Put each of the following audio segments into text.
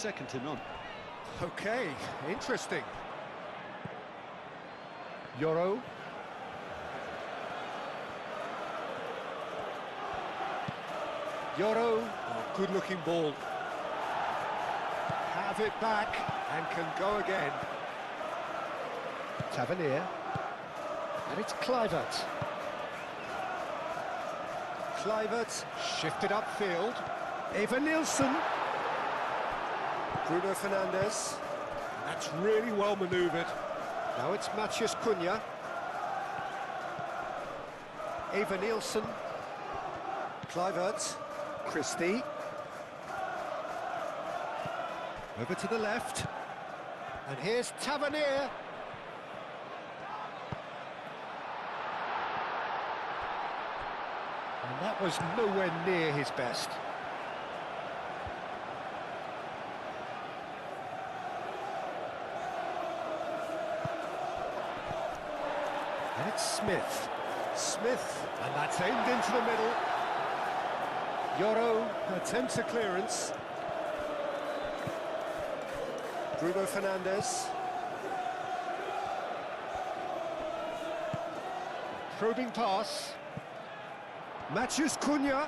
second to none. Okay, interesting. Euro. Euro. Oh, good-looking ball. Have it back and can go again. Tavernier. And it's Kluivert. Kluivert shifted upfield. Eva Nielsen. Bruno Fernandes. That's really well manoeuvred. Now it's Matheus Cunha. Eva Nielsen. Kluivert. Christie. Over to the left. And here's Tavernier. And that was nowhere near his best. And it's Smith. Smith. And that's aimed into the middle. Euro. Attempts a clearance. Bruno Fernandes. Probing pass. Matheus Cunha.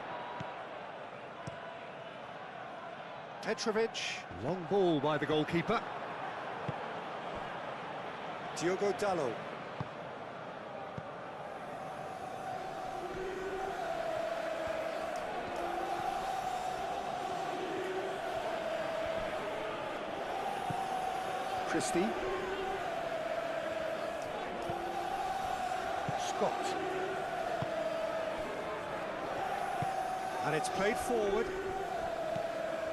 Petrovic. Long ball by the goalkeeper. Diogo Dalot. Christie. Scott. And it's played forward.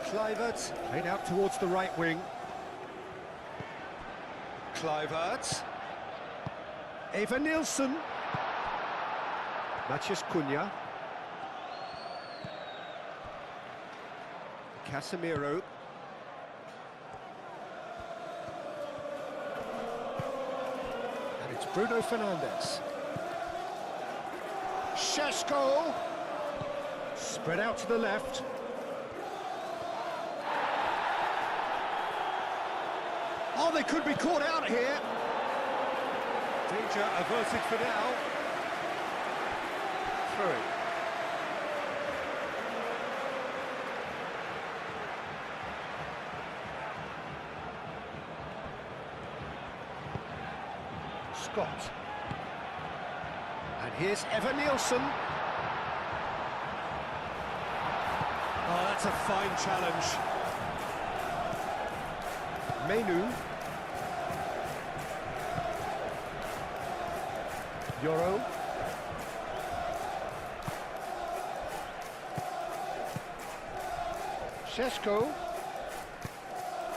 Kluivert played out towards the right wing. Kluivert. Eva Nielsen. Matheus Cunha. Casemiro. And it's Bruno Fernandes. Šeško. Spread out to the left. Oh, they could be caught out here. Danger averted for now. Through. Scott. And here's Eva Nielsen. Oh, that's a fine challenge. Menu. Euro. Šeško.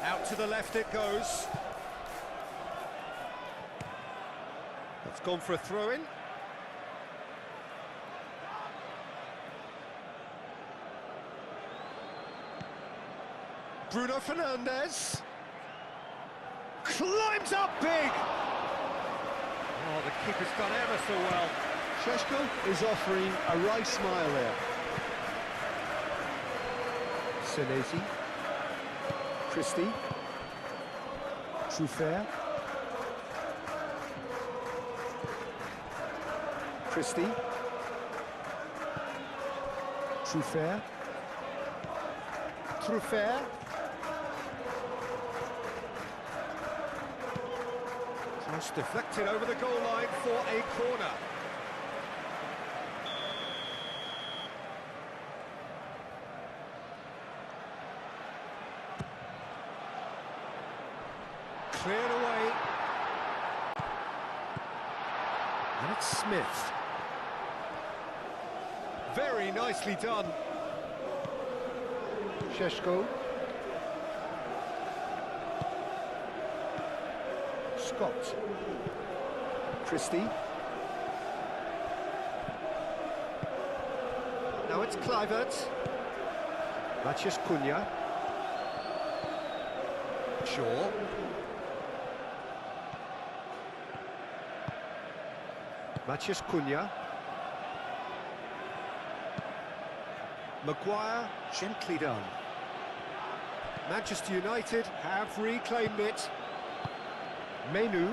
Out to the left it goes. It's gone for a throw-in. Bruno Fernandes climbs up big. Oh, the keeper's done ever so well. Šeško is offering a right smile there. Senesi. Christie. Truffert. Christie. Truffert. Truffert. Cross deflected over the goal line for a corner. Cleared away. And it's Smith. Very nicely done. Šeško. Scott. Christie. Now it's Kluivert. Matheus Cunha. Shaw. Matheus Cunha. Maguire, gently done. Manchester United have reclaimed it. Menu.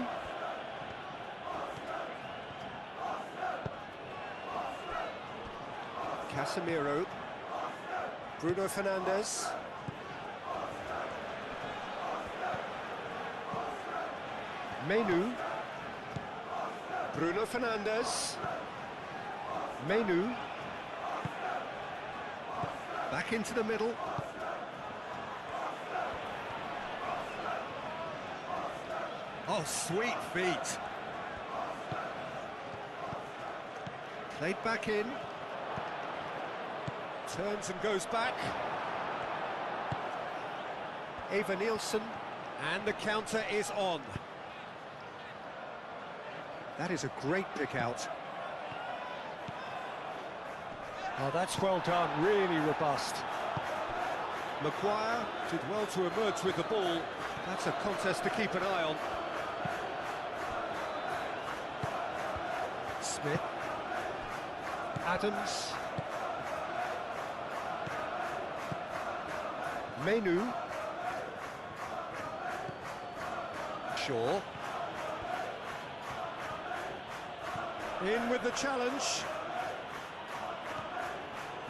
Casemiro. Bruno Fernandes. Menu. Bruno Fernandes. Menu. Back into the middle. Oh, sweet feet. Played back in. Turns and goes back. Eva Nielsen. And the counter is on. That is a great pick out. Oh, that's well done, really robust. Maguire did well to emerge with the ball. That's a contest to keep an eye on. Smith. Adams. Menu. Shaw. In with the challenge.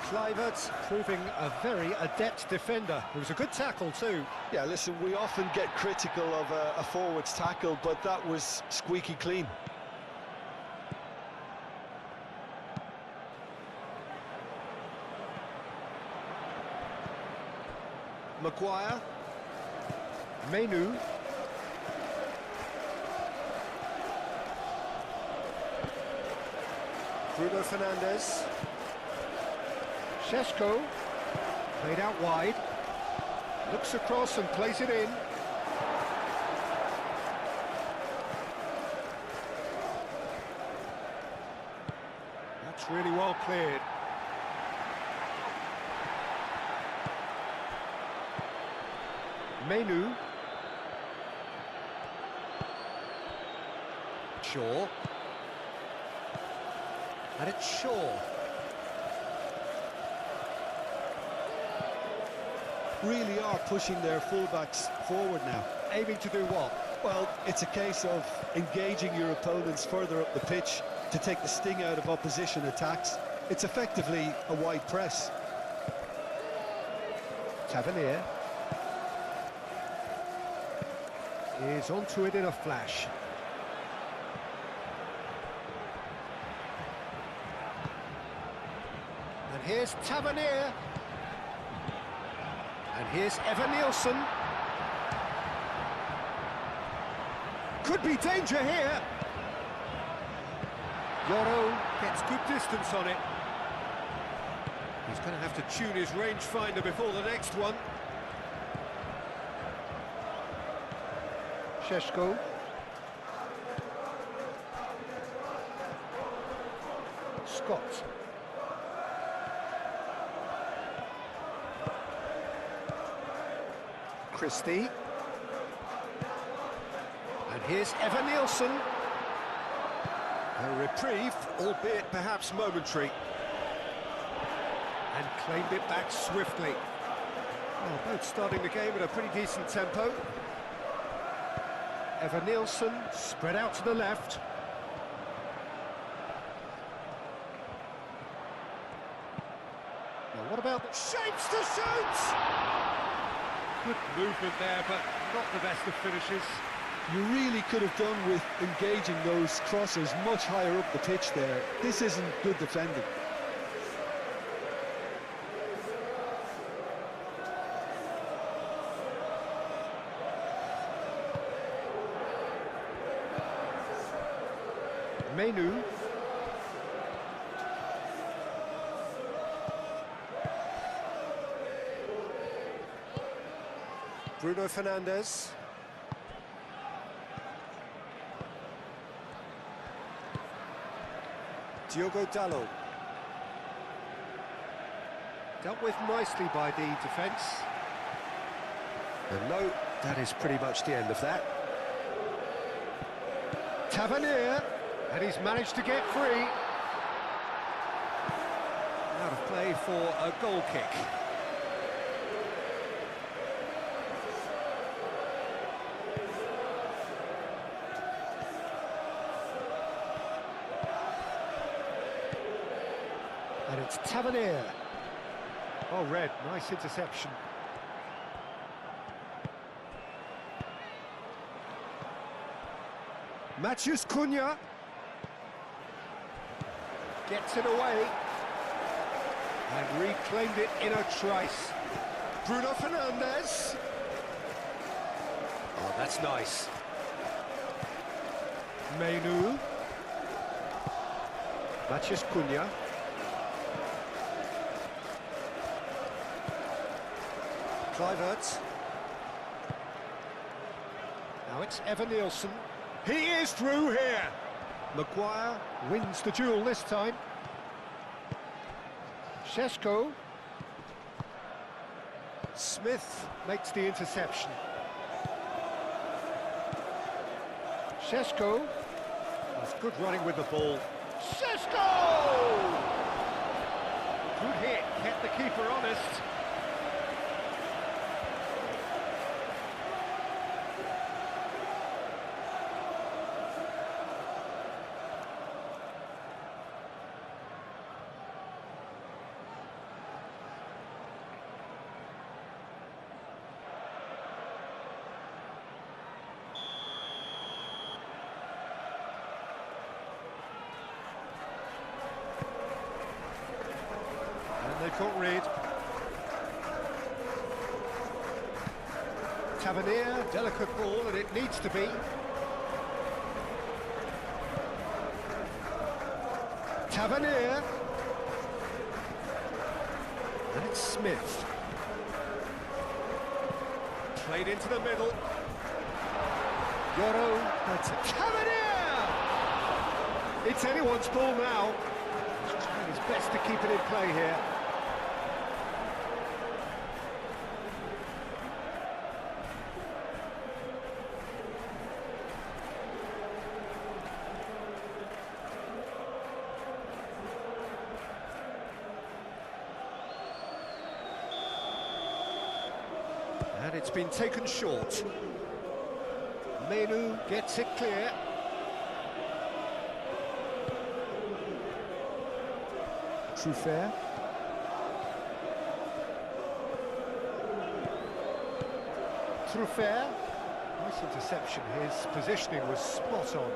Kluivert proving a very adept defender. It was a good tackle too. Yeah, listen, we often get critical of a forward's tackle, but that was squeaky clean. Maguire. Menu. Bruno Fernandes. Šeško. Played out wide. Looks across and plays it in. That's really well cleared. Menu. Shaw. And it's Shaw. Really are pushing their fullbacks forward now. Aiming to do what? Well, it's a case of engaging your opponents further up the pitch to take the sting out of opposition attacks. It's effectively a wide press. Tavernier. Is onto it in a flash. And here's Tavernier. And here's Eva Nielsen. Could be danger here. Yoro gets good distance on it. He's going to have to tune his rangefinder before the next one. Šeško. Scott. Christie. And here's Eva Nielsen. A reprieve, albeit perhaps momentary. And claimed it back swiftly. Well, both starting the game at a pretty decent tempo. Eva Nielsen spread out to the left. Now what about the shapes to shoot? Good movement there, but not the best of finishes. You really could have done with engaging those crosses much higher up the pitch there. This isn't good defending. Menu. Bruno Fernandes. Diogo Dalot. Dealt with nicely by the defence. And no, that is pretty much the end of that. Tavernier, and he's managed to get free. Out of play for a goal kick. it's Tavernier. Oh, red, nice interception. Matheus Cunha. Gets it away. And reclaimed it in a trice. Bruno Fernandes. Oh, that's nice. Menu. Matheus Cunha. Kluivert. Now it's Evan-Nielsen. He is through here. Maguire wins the duel this time. Šeško. Smith makes the interception. Šeško. That's good running with the ball. Šeško! Good hit, kept the keeper honest. They can't read. Tavernier, delicate ball, and it needs to be. Tavernier. And it's Smith. Played into the middle. Yoro, that's it. Tavernier! It's anyone's ball now. He's trying his best to keep it in play here. And it's been taken short. Menu gets it clear. Truffert. Truffert. Nice interception. His positioning was spot on.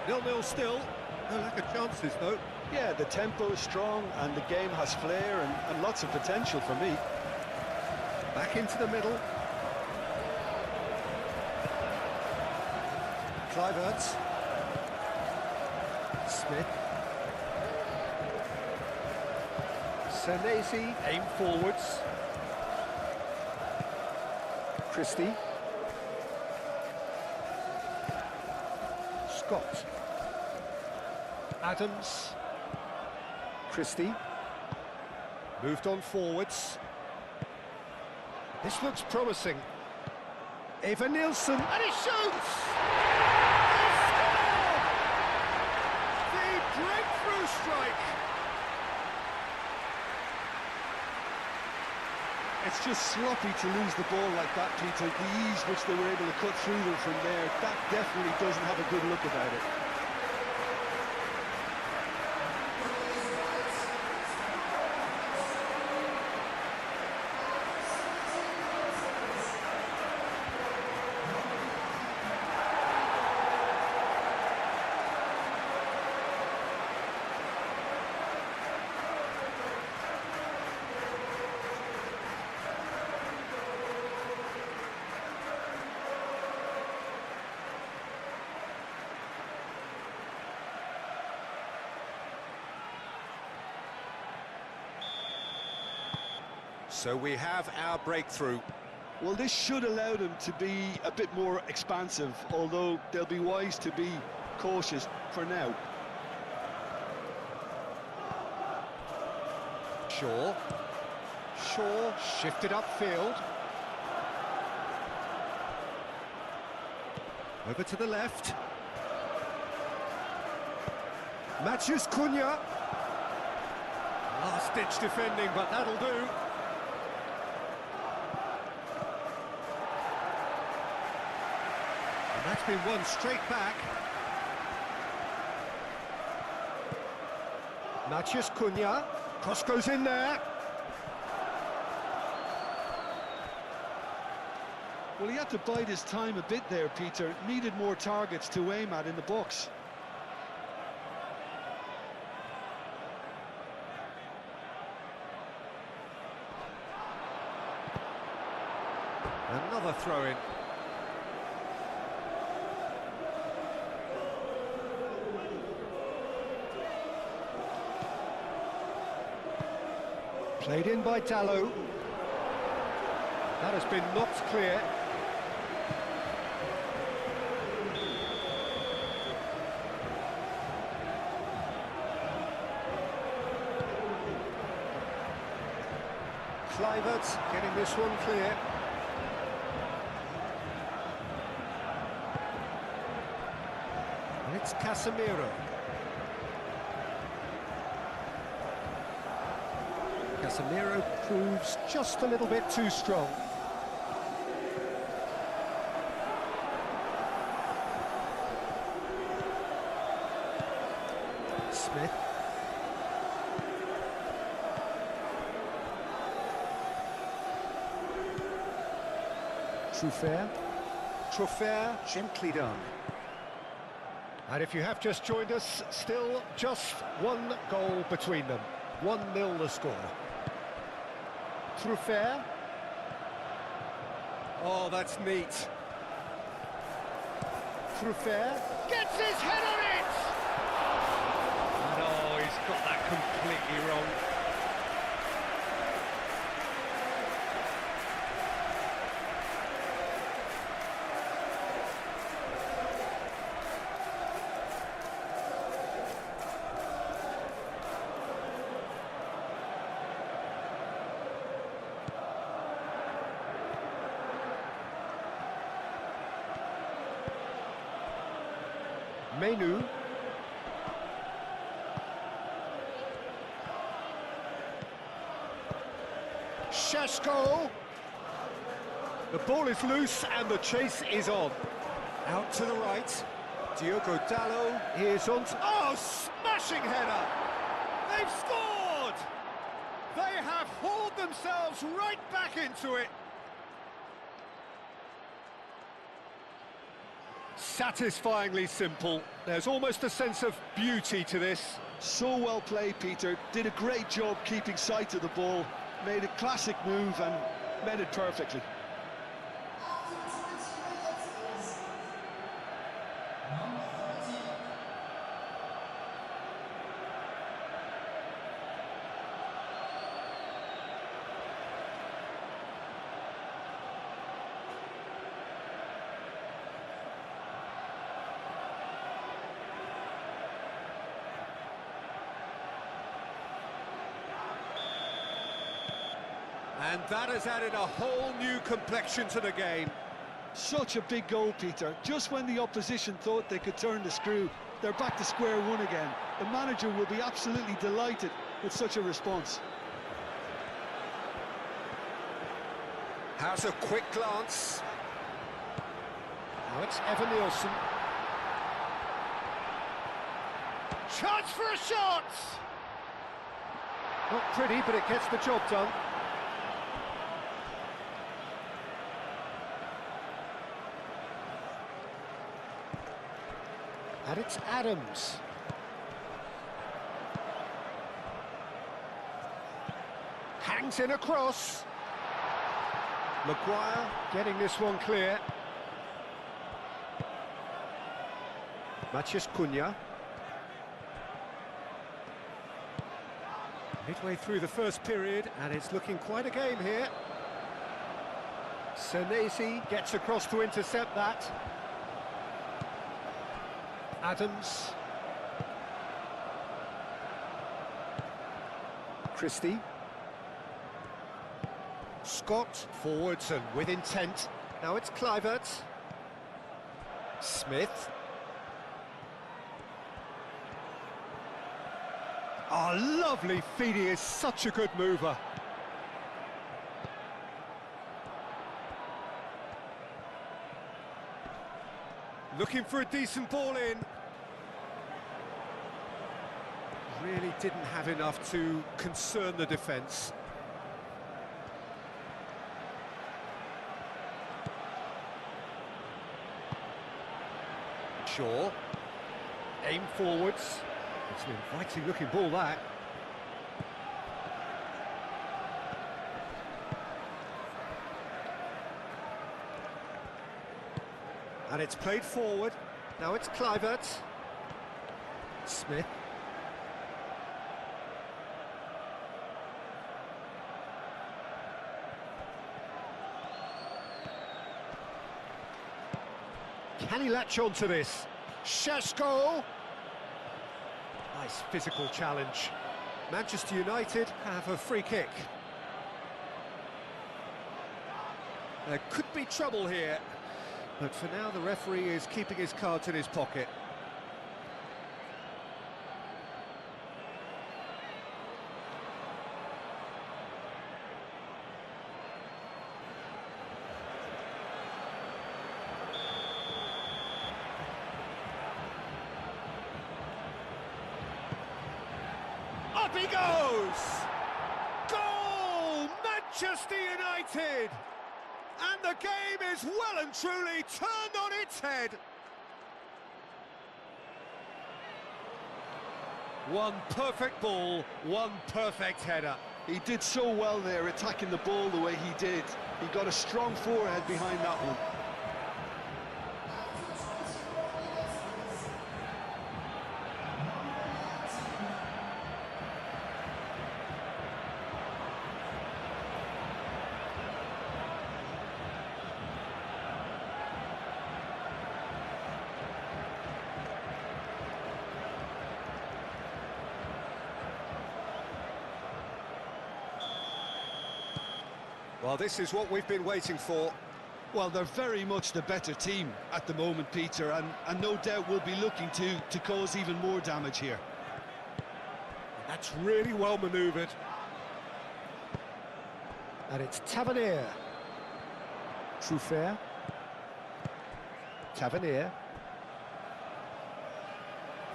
Nil-nil still. No lack of chances, though. Yeah, the tempo is strong and the game has flair and lots of potential for me. Back into the middle. Kluivert. Smith. Senesi, aim forwards. Christie. Scott. Adams. Christie. Moved on forwards. This looks promising. Evan-Nielsen, and he shoots! He scored! The breakthrough strike! It's just sloppy to lose the ball like that, Peter. The ease which they were able to cut through them from there, that definitely doesn't have a good look about it. So we have our breakthrough. Well, this should allow them to be a bit more expansive, although they'll be wise to be cautious for now. Shaw. Shaw shifted upfield. Over to the left. Matheus Cunha. Last-ditch defending, but that'll do. That's been won straight back. Matheus Cunha. Cross goes in there. Well, he had to bide his time a bit there, Peter. Needed more targets to aim at in the box. Another throw-in. Played in by Dalot. That has been knocked clear. Kluivert getting this one clear. And it's Casemiro. Casemiro proves just a little bit too strong. Smith. Truffert, gently done. And if you have just joined us, still just one goal between them. 1-0 the score. Truffert. Oh, that's neat. Truffert gets his head on it! No, he's got that completely wrong. Menu. Šeško. The ball is loose and the chase is on. Out to the right. Diogo Dalot is on. Oh, smashing header! They've scored! They have hauled themselves right back into it. Satisfyingly simple. There's almost a sense of beauty to this. So well played, Peter. Did a great job keeping sight of the ball. Made a classic move and met it perfectly. And that has added a whole new complexion to the game. Such a big goal, Peter. Just when the opposition thought they could turn the screw, they're back to square one again. The manager will be absolutely delighted with such a response. Has a quick glance. Now it's Evan Nielsen. Chance for a shot! Not pretty, but it gets the job done. And it's Adams. Hangs in across. Maguire getting this one clear. Matheus Cunha. Midway through the first period, and it's looking quite a game here. Senesi gets across to intercept that. Adams. Christie. Scott forwards and with intent. Now it's Kluivert. Smith. Oh, lovely feed. He is such a good mover. Looking for a decent ball in. Really didn't have enough to concern the defence. Shaw. Aim forwards. It's an inviting looking ball, that. And it's played forward. Now it's Kluivert. Smith. Can he latch on to this? Šeško! Nice physical challenge. Manchester United have a free kick. There could be trouble here, but for now the referee is keeping his cards in his pocket. Up he goes! Goal! Manchester United! And the game is well and truly turned on its head. One perfect ball, one perfect header. He did so well there, attacking the ball the way he did. He got a strong forehead behind that one. Well, this is what we've been waiting for. Well, they're very much the better team at the moment, Peter, and no doubt will be looking to cause even more damage here. That's really well manoeuvred. And it's Tavernier. Truffert. Tavernier.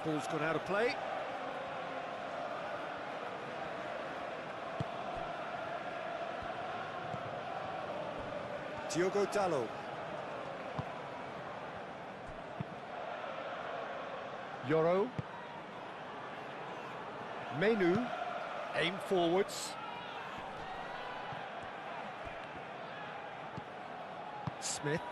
Ball's gone out of play. Diogo Dalot. Yoro. Menu. Aim forwards. Smith.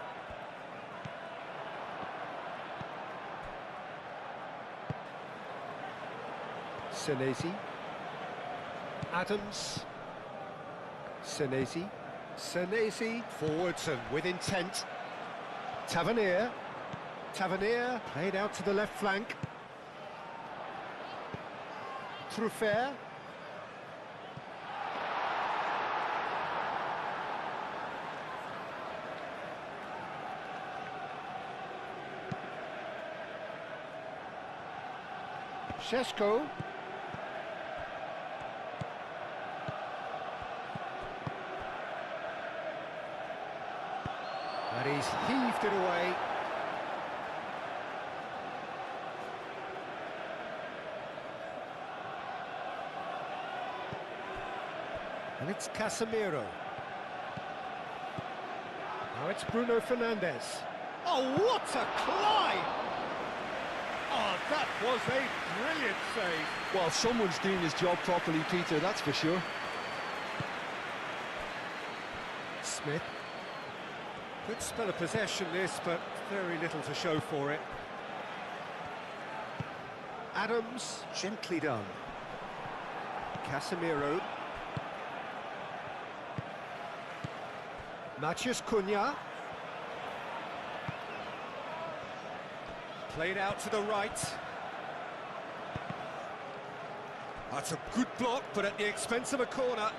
Senesi. Adams. Senesi. Senesi forwards and with intent. Tavernier. Tavernier played out to the left flank. Truffert. Šeško. And he's heaved it away. And it's Casemiro. Now it's Bruno Fernandes. Oh, what a climb! Oh, that was a brilliant save. Well, someone's doing his job properly, Peter, that's for sure. Smith. Good spell of possession this, but very little to show for it. Adams, gently done. Casemiro. Matheus Cunha. Played out to the right. That's a good block, but at the expense of a corner.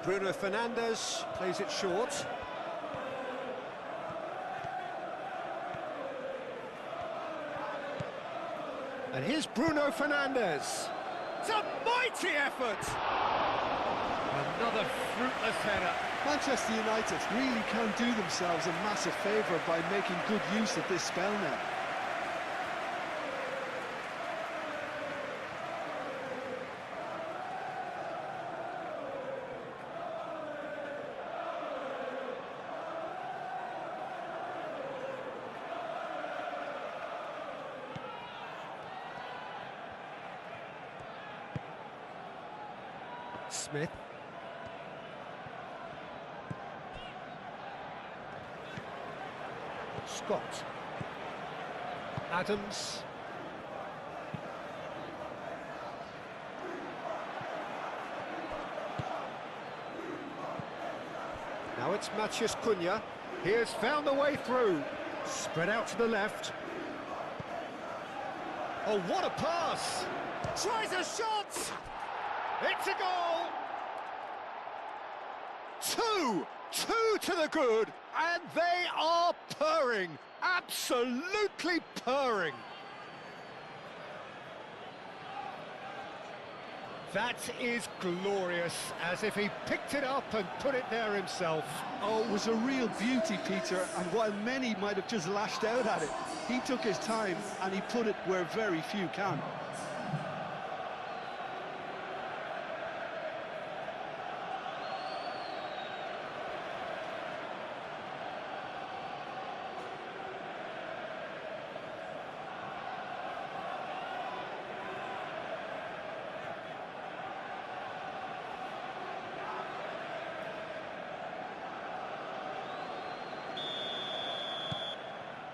Bruno Fernandes plays it short. And here's Bruno Fernandes. It's a mighty effort! Another fruitless header. Manchester United really can do themselves a massive favour by making good use of this spell now. Smith. Scott. Adams. Now it's Matheus Cunha. He has found the way through. Spread out to the left. Oh, what a pass! Tries a shot! It's a goal! Two to the good, and they are purring, absolutely purring. That is glorious, as if he picked it up and put it there himself. Oh, it was a real beauty, Peter, and while many might have just lashed out at it, he took his time and he put it where very few can.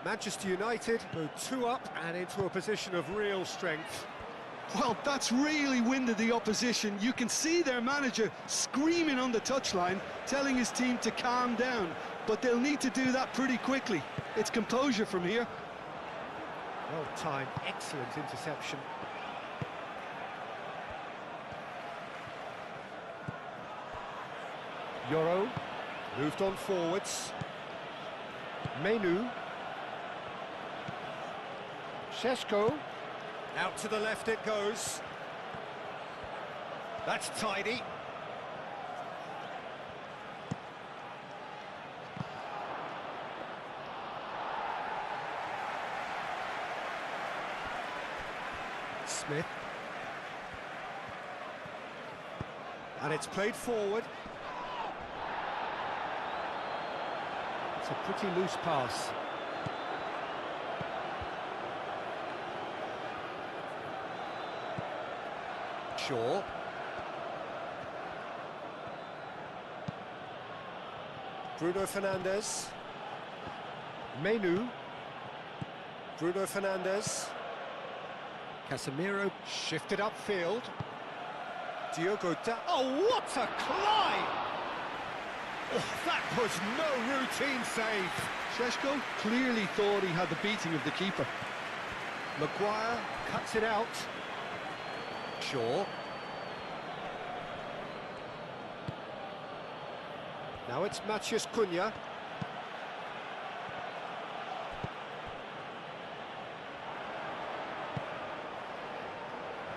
Manchester United go 2 up and into a position of real strength. Well, that's really winded the opposition. You can see their manager screaming on the touchline, telling his team to calm down, but they'll need to do that pretty quickly. It's composure from here. Well timed, excellent interception. Yoro moved on forwards. Menu. Šeško. Out to the left it goes. That's tidy. Smith. And it's played forward. It's a pretty loose pass. Shaw. Bruno Fernandes. Menu. Bruno Fernandes. Casemiro shifted upfield. Diogo Da... Oh, what a climb! Oh, that was no routine save. Šeško clearly thought he had the beating of the keeper. Maguire cuts it out. Shaw. Now it's Matheus Cunha.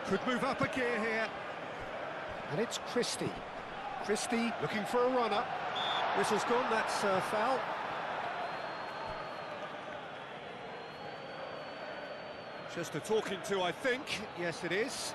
Could move up a gear here. And it's Christie. Christie looking for a runner. Whistle's gone, that's a foul. Just a talking to, I think. Yes, it is.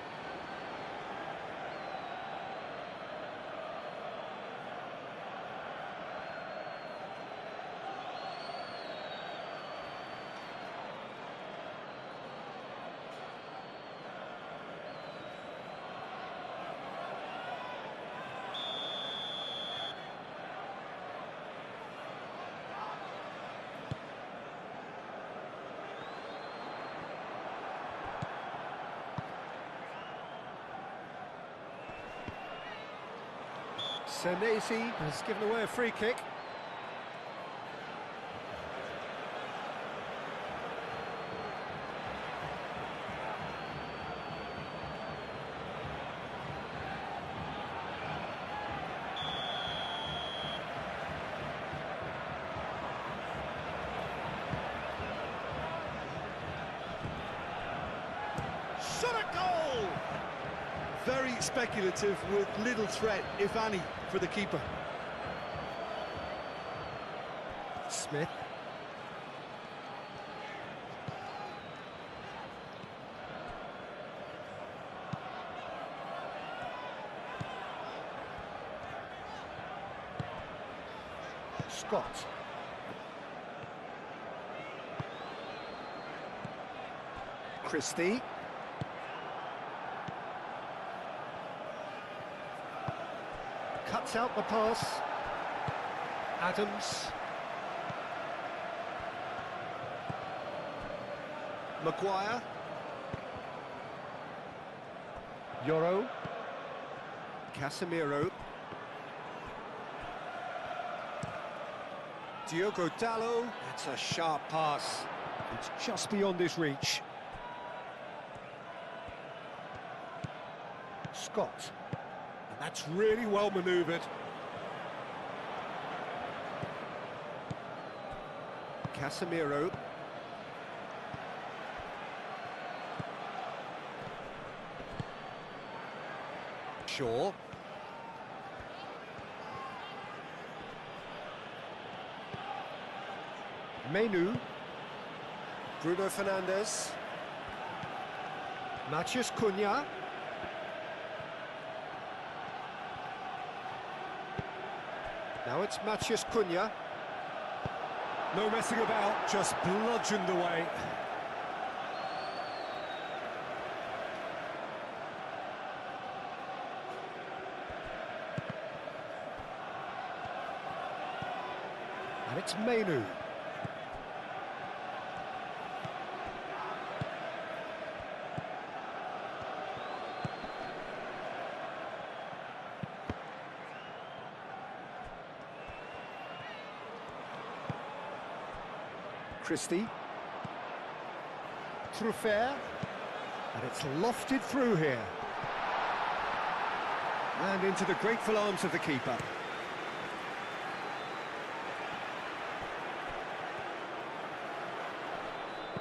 Senesi has given away a free kick. Shot a goal! very speculative with little threat, if any, for the keeper. Smith. Scott. Christie. Cuts out the pass. Adams. Maguire. Yoro. Casemiro. Diogo Dalot. That's a sharp pass. It's just beyond his reach. Scott. And that's really well manoeuvred. Casemiro. Shaw. Menu. Bruno Fernandes. Matheus Cunha. Now it's Matheus Cunha. No messing about, just bludgeoned away. And it's Menu. Christie. Truffert. And it's lofted through here. And into the grateful arms of the keeper.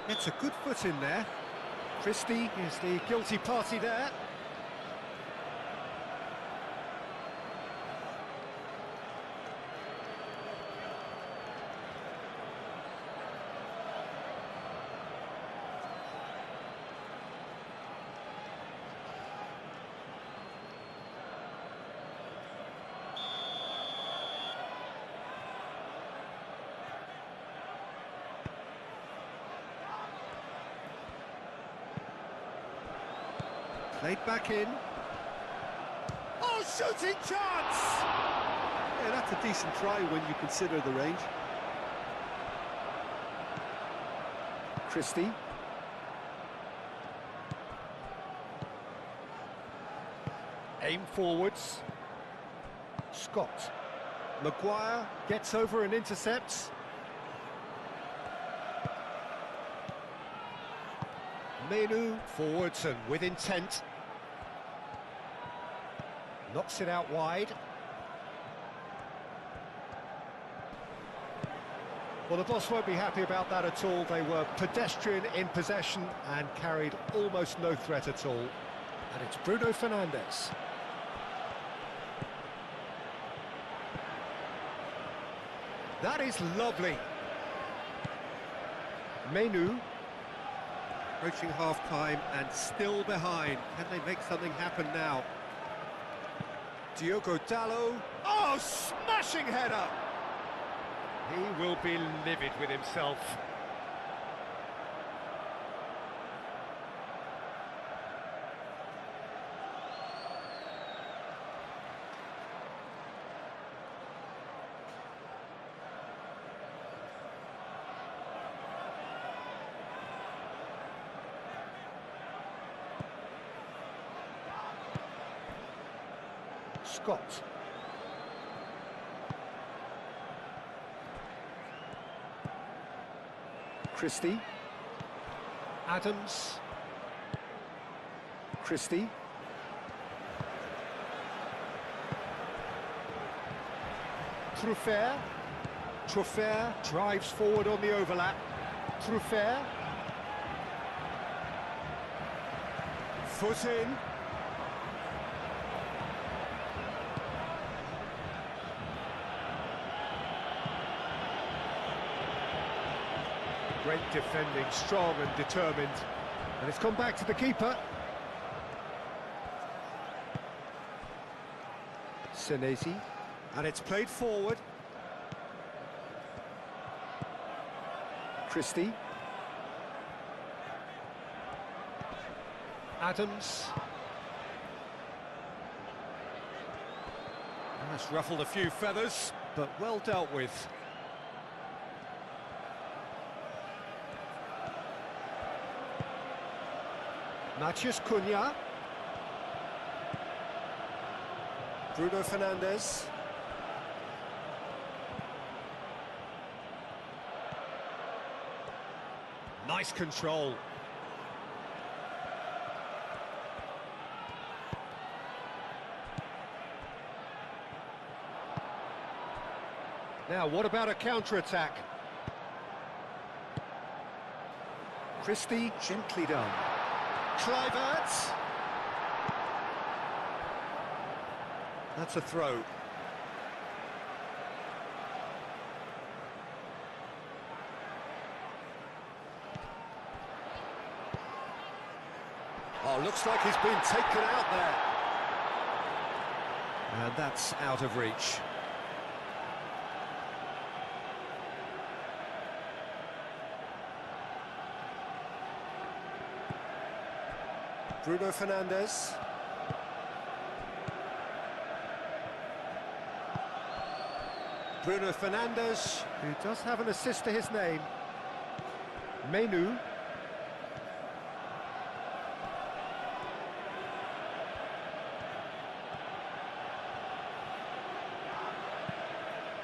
It's a good foot in there. Christie is the guilty party there. Played back in. Oh, shooting chance! Yeah, that's a decent try when you consider the range. Christie. Aim forwards. Scott. Maguire gets over and intercepts. Menu forwards and with intent. Knocks it out wide. Well, the boss won't be happy about that at all. They were pedestrian in possession and carried almost no threat at all. And it's Bruno Fernandes. That is lovely. Menu. Approaching half-time and still behind. Can they make something happen now? Diogo Dalot. Oh, smashing header! He will be livid with himself. Scott. Christie. Adams. Christie. Truffert. Truffert drives forward on the overlap. Truffert. Foot in. Great defending, strong and determined. And it's come back to the keeper. Senesi. And it's played forward. Christie. Adams. That's ruffled a few feathers, but well dealt with. Matheus Cunha. Bruno Fernandes. Nice control. Now, what about a counter-attack? Christie, gently done. Kluivert. That's a throw. Oh, looks like he's been taken out there. And that's out of reach. Bruno Fernandes. Bruno Fernandes, who does have an assist to his name. Menu.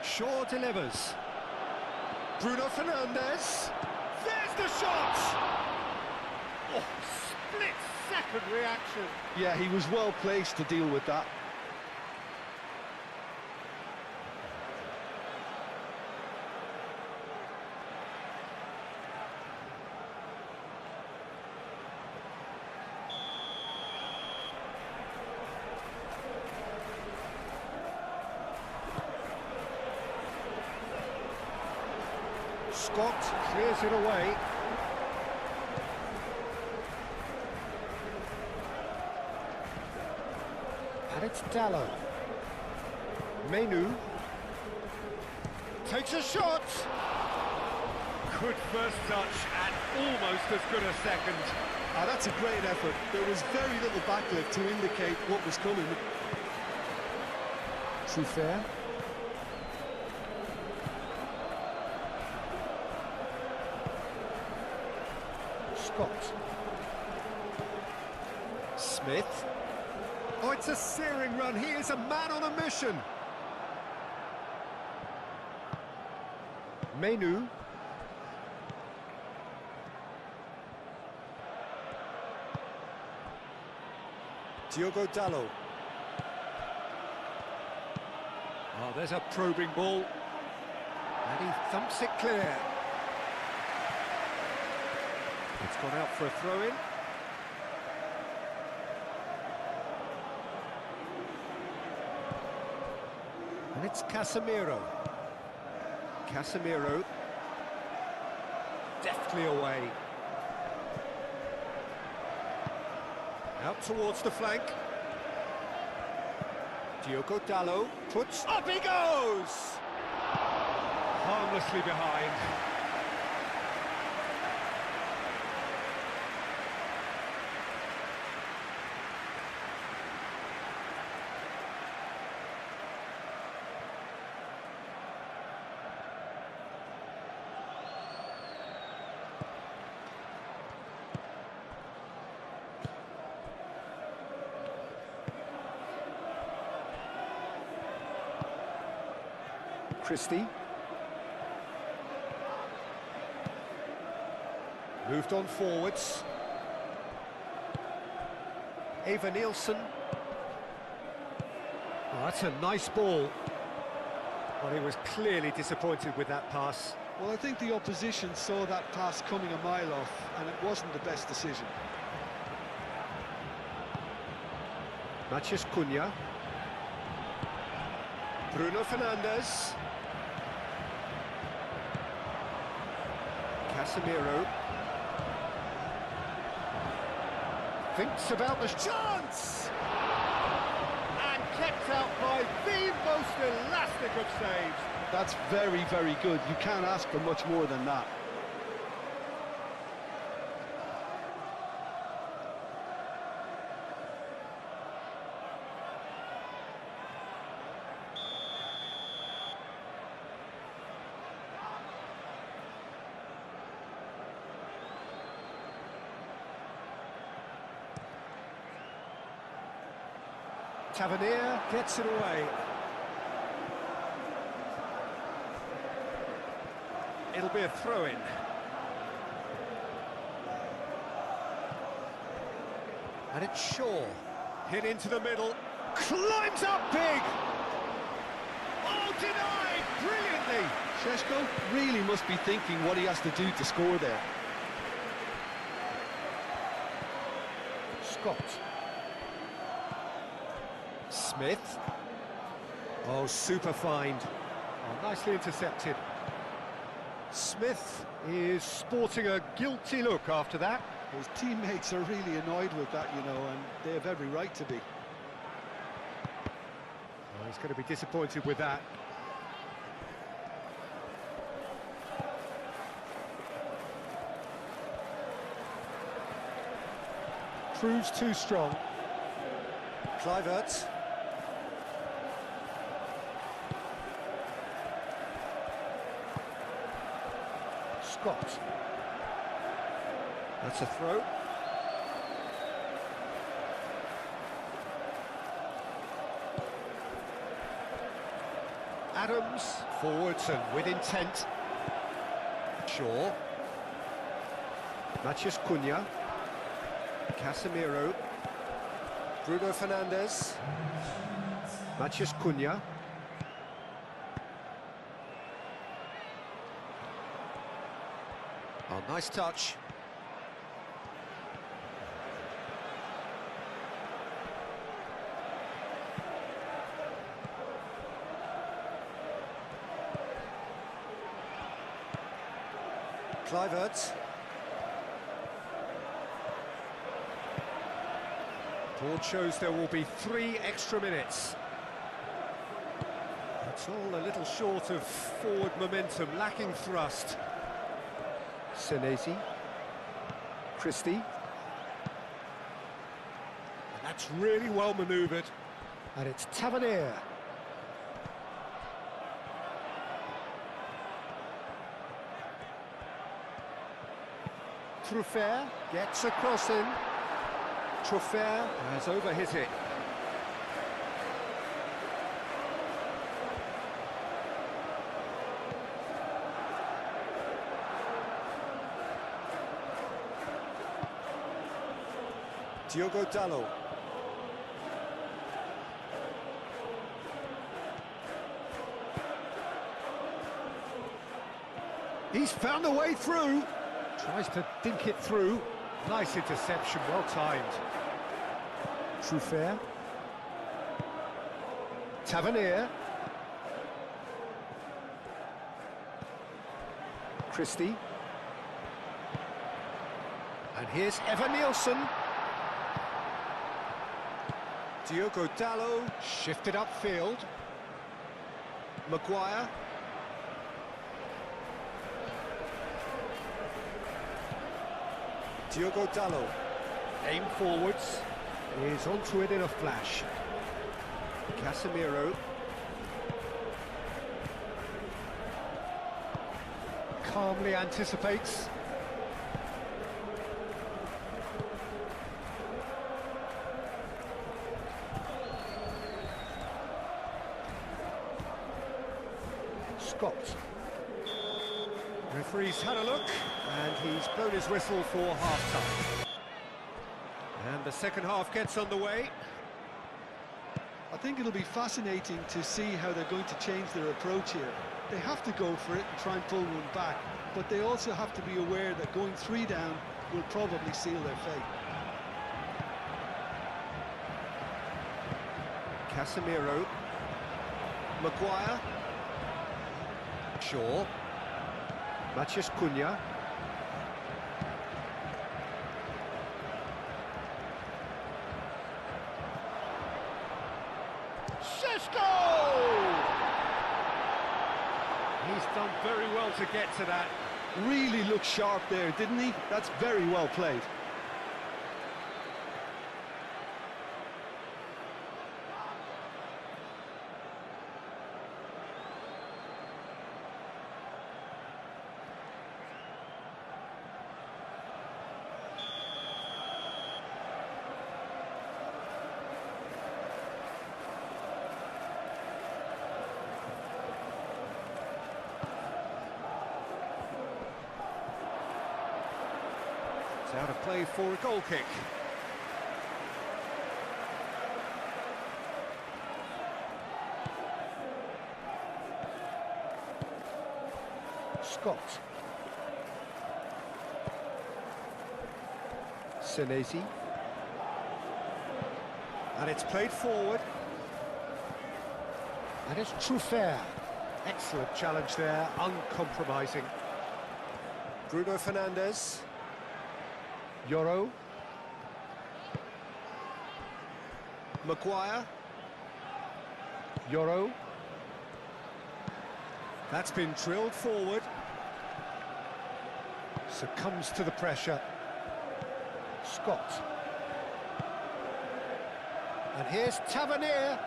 Shaw delivers. Bruno Fernandes. There's the shot! Oh, split-second reaction. Yeah, he was well placed to deal with that. Scott clears it away. And it's Dallo. Menu. Takes a shot. Good first touch and almost as good a second. That's a great effort. There was very little backlift to indicate what was coming. Truffert. Scott. Smith. Oh, it's a searing run. He is a man on a mission. Menu. Diogo Dallo. Oh, there's a probing ball. And he thumps it clear. It's gone out for a throw-in. And it's Casemiro. Casemiro. Deftly away. Out towards the flank. Diogo Dallo puts... Up he goes! Harmlessly behind. Christie. Moved on forwards. Eva Nielsen. Oh, that's a nice ball. Well, he was clearly disappointed with that pass. Well, I think the opposition saw that pass coming a mile off, and it wasn't the best decision. Matheus Cunha. Bruno Fernandes. Casemiro. Thinks about the chance! And kept out by the most elastic of saves. That's very, very good. You can't ask for much more than that. Tavernier gets it away. It'll be a throw-in. And it's Shaw. Hit into the middle. Climbs up big! Oh, denied brilliantly. Šeško really must be thinking what he has to do to score there. Scott. Smith. Oh, super find. Oh, nicely intercepted. Smith is sporting a guilty look after that. His teammates are really annoyed with that, you know, and they have every right to be. Oh, he's going to be disappointed with that. Proves too strong. Kluivert. Scott. That's a throw. Adams forwards and with intent. Shaw. Matheus Cunha. Casemiro. Bruno Fernandes. Matheus Cunha. Oh, nice touch. Kluivert. Board shows there will be 3 extra minutes. It's all a little short of forward momentum, lacking thrust. Senesi. Christie. And that's really well manoeuvred. And it's Tavernier. Truffert gets across him. Truffert has overhit it. Diogo Dalot. He's found a way through. Tries to dink it through. Nice interception, well timed. Truffert. Tavernier. Christie. And here's Evan Nielsen. Diogo Dalot shifted upfield. Maguire. Diogo Dalot. Aim forwards. Is onto it in a flash. Casemiro. Calmly anticipates. Scott. Referee's had a look, and he's blown his whistle for half-time. And the second half gets underway. I think it'll be fascinating to see how they're going to change their approach here. They have to go for it and try and pull one back, but they also have to be aware that going 3 down will probably seal their fate. Casemiro. Maguire. Shaw. Matheus Cunha. Šeško! He's done very well to get to that. Really looked sharp there, didn't he? That's very well played. It's out of play for a goal kick. Scott. Senesi. And it's played forward. And it's Truffert. Excellent challenge there, uncompromising. Bruno Fernandes. Yoro. Maguire. Yoro. That's been drilled forward. Succumbs to the pressure. Scott. And here's Tavernier.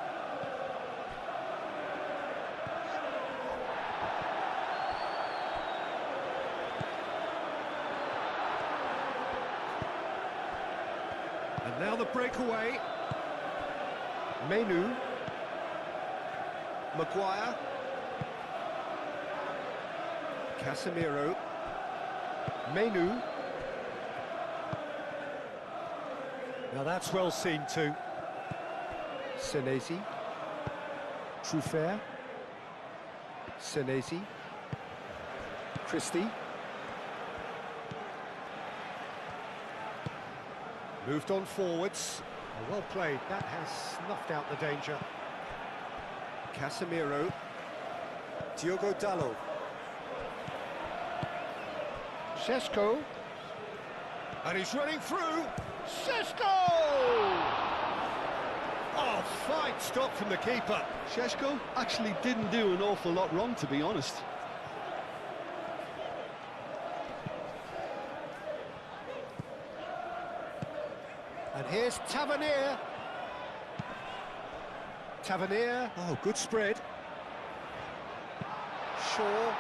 And now the breakaway. Menu. Maguire. Casemiro. Menu. Now that's well seen too. Senesi. Truffert. Senesi. Christie. Moved on forwards. Oh, well played. That has snuffed out the danger. Casemiro. Diogo Dalot. Šeško. And he's running through. Šeško! Oh, fine stop from the keeper. Šeško actually didn't do an awful lot wrong, to be honest. And here's Tavernier. Tavernier. Oh, good spread. Shaw.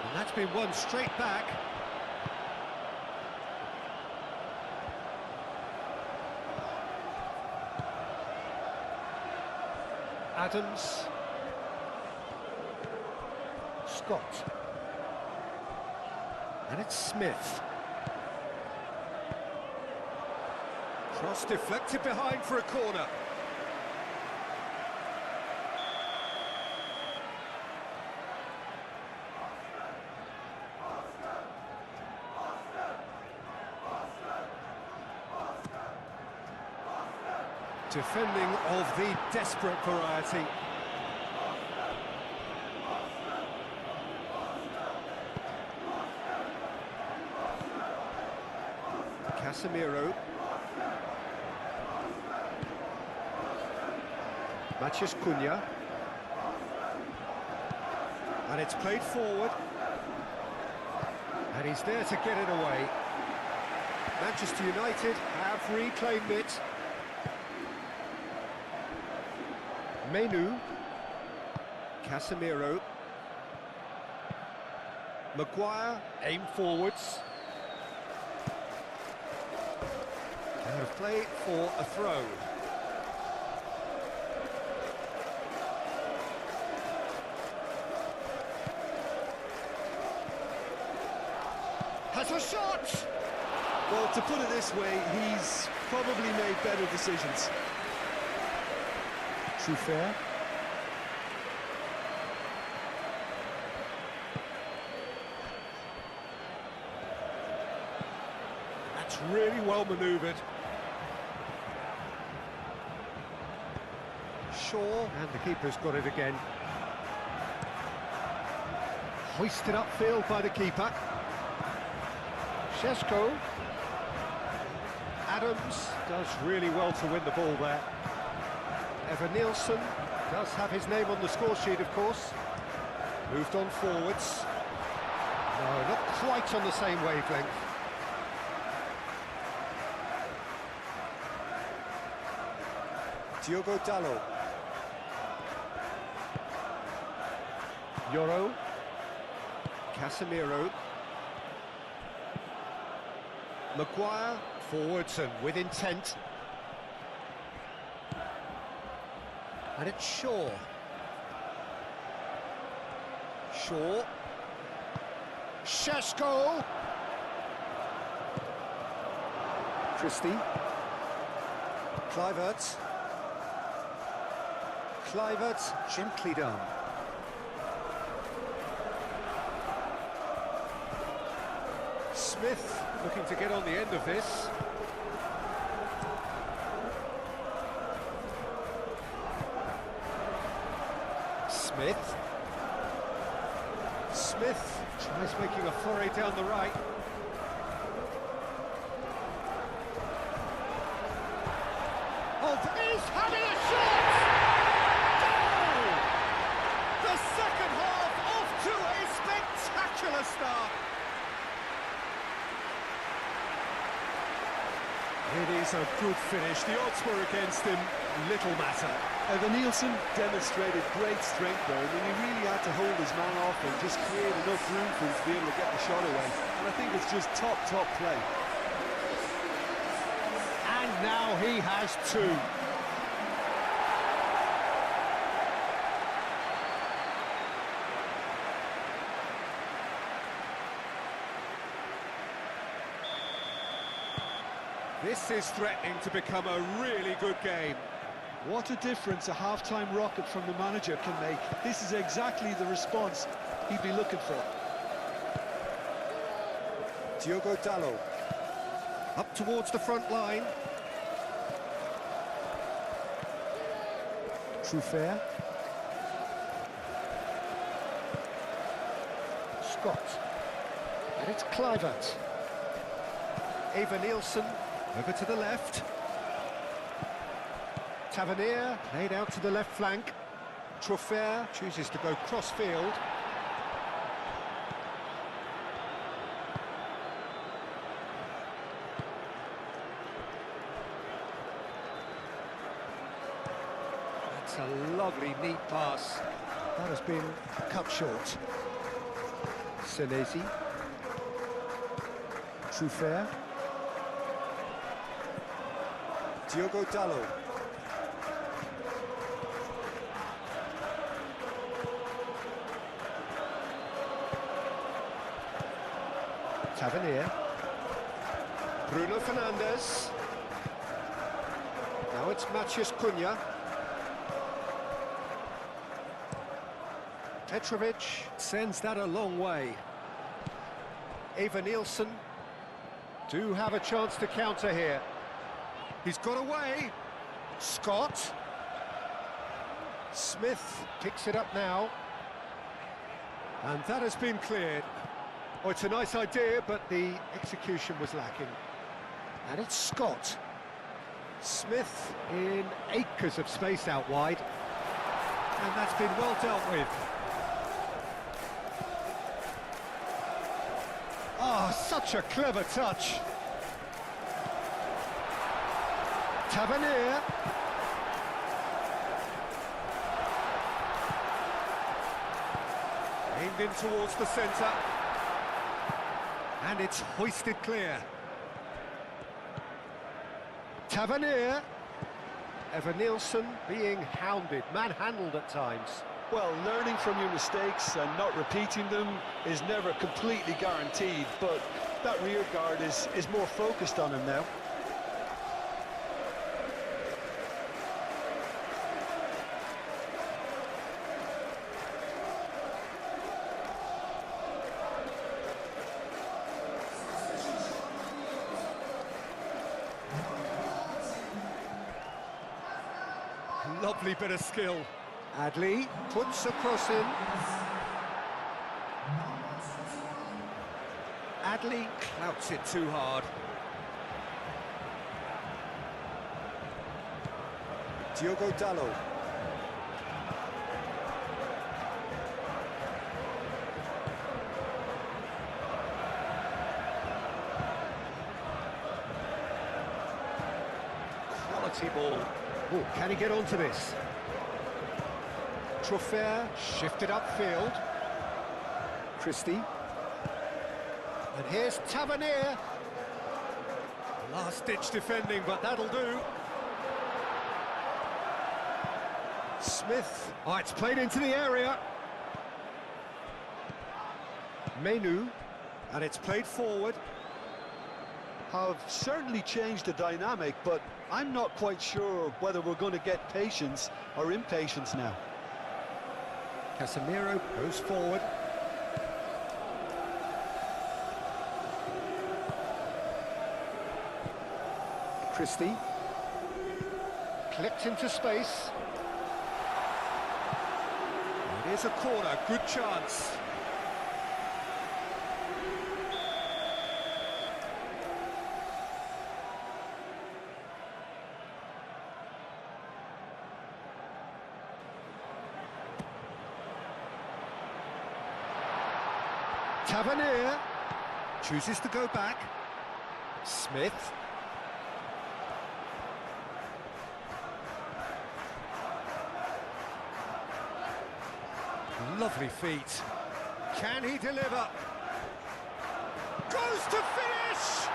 And that's been won straight back. Adams. Scott. And it's Smith. Cross deflected behind for a corner. Defending of the desperate variety. Casemiro. Matheus Cunha. And it's played forward. And he's there to get it away. Manchester United have reclaimed it. Menu. Casemiro. Maguire, aim forwards. Out of play for a throw. Has a shot! Well, to put it this way, he's probably made better decisions. Truffert. That's really well manoeuvred. Shaw, and the keeper's got it again. Hoisted upfield by the keeper. Šeško. Adams does really well to win the ball there. Evan Nielsen does have his name on the score sheet, of course. Moved on forwards. No, not quite on the same wavelength. Diogo Dalot. Yoro. Casemiro. Maguire. Forwards and with intent. And it's Shaw. Shaw. Šeško. Christie. Kluivert. Kluivert, gently done. Smith looking to get on the end of this. Smith. Smith tries making a foray down the right. Is having a shot! Goal! The second half off to a spectacular start. It is a good finish. The odds were against him. Little matter. Evan Nielsen demonstrated great strength there. I mean, he really had to hold his man off and just create enough room for him to be able to get the shot away. And I think it's just top play. And now he has two. This is threatening to become a really good game. What a difference a half-time rocket from the manager can make. This is exactly the response he'd be looking for. Diogo Dalot. Up towards the front line. Truffert. Scott. And it's Kluivert. Evan Nielsen over to the left. Tavernier laid out to the left flank. Truffert chooses to go cross-field. That's a lovely, neat pass. That has been cut short. Senesi. Truffert. Diogo Dalot. Tavernier. Bruno Fernandes. Now it's Matheus Cunha. Petrovic sends that a long way. Evan Nielsen do have a chance to counter here. He's got away. Scott. Smith picks it up now. And that has been cleared. Oh, it's a nice idea, but the execution was lacking. And it's Scott. Smith in acres of space out wide. And that's been well dealt with. Ah, such a clever touch. Tavernier. Aimed in towards the centre. And it's hoisted clear. Tavernier. Evan Nielsen being hounded, manhandled at times. Well, learning from your mistakes and not repeating them is never completely guaranteed, but that rear guard is more focused on him now. Lovely bit of skill. Adley puts a cross in. Adley clouts it too hard. Diogo Dalot. Quality ball. Oh, can he get onto this? Trofair shifted upfield. Christie. And here's Tavernier. Last-ditch defending, but that'll do. Smith. Oh, it's played into the area. Menu. And it's played forward. Have certainly changed the dynamic, but I'm not quite sure whether we're going to get patience or impatience now. Casemiro goes forward. Christie. Clipped into space. It is a corner, good chance. Tavernier chooses to go back. Smith. Lovely feet. Can he deliver? Goes to finish!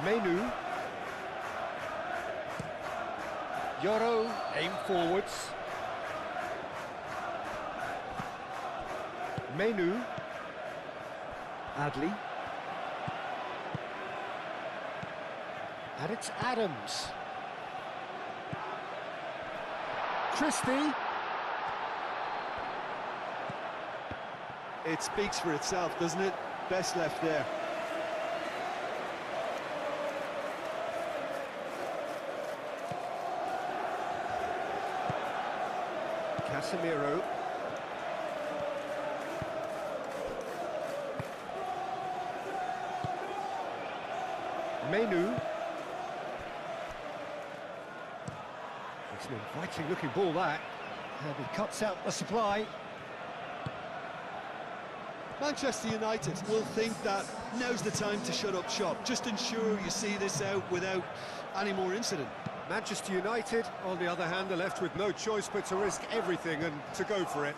Menu. Yoro, aim forwards. Menu. Adley. And it's Adams. Christie. It speaks for itself, doesn't it? Best left there. Casemiro. Menu. It's an inviting looking ball that. And he cuts out the supply. Manchester United will think that now's the time to shut up shop. Just ensure you see this out without any more incident. Manchester United, on the other hand, are left with no choice but to risk everything and to go for it.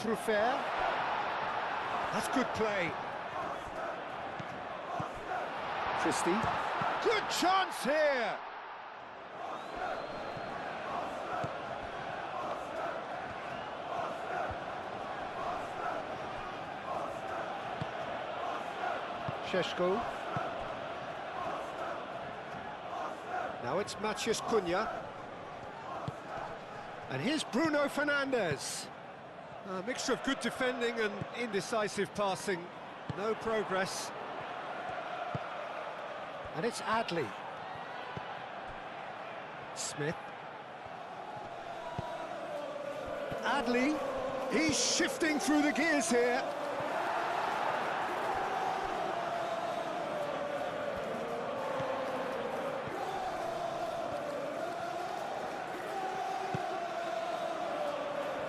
Trofair. That's good play. Christie. Good chance here! Šeško. Now it's Matheus Cunha. And here's Bruno Fernandes. A mixture of good defending and indecisive passing. No progress. And it's Adley. Smith. Adley. He's shifting through the gears here.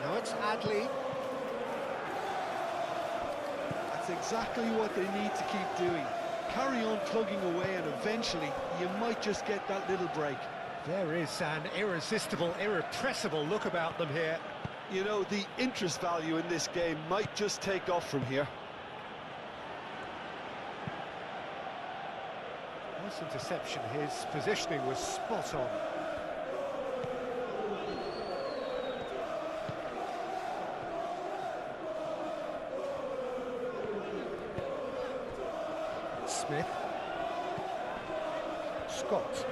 Now it's Adley. That's exactly what they need to keep doing. Carry on plugging away and eventually you might just get that little break. There is an irresistible, irrepressible look about them here. You know, the interest value in this game might just take off from here. Nice interception, his positioning was spot on. Smith. Scott.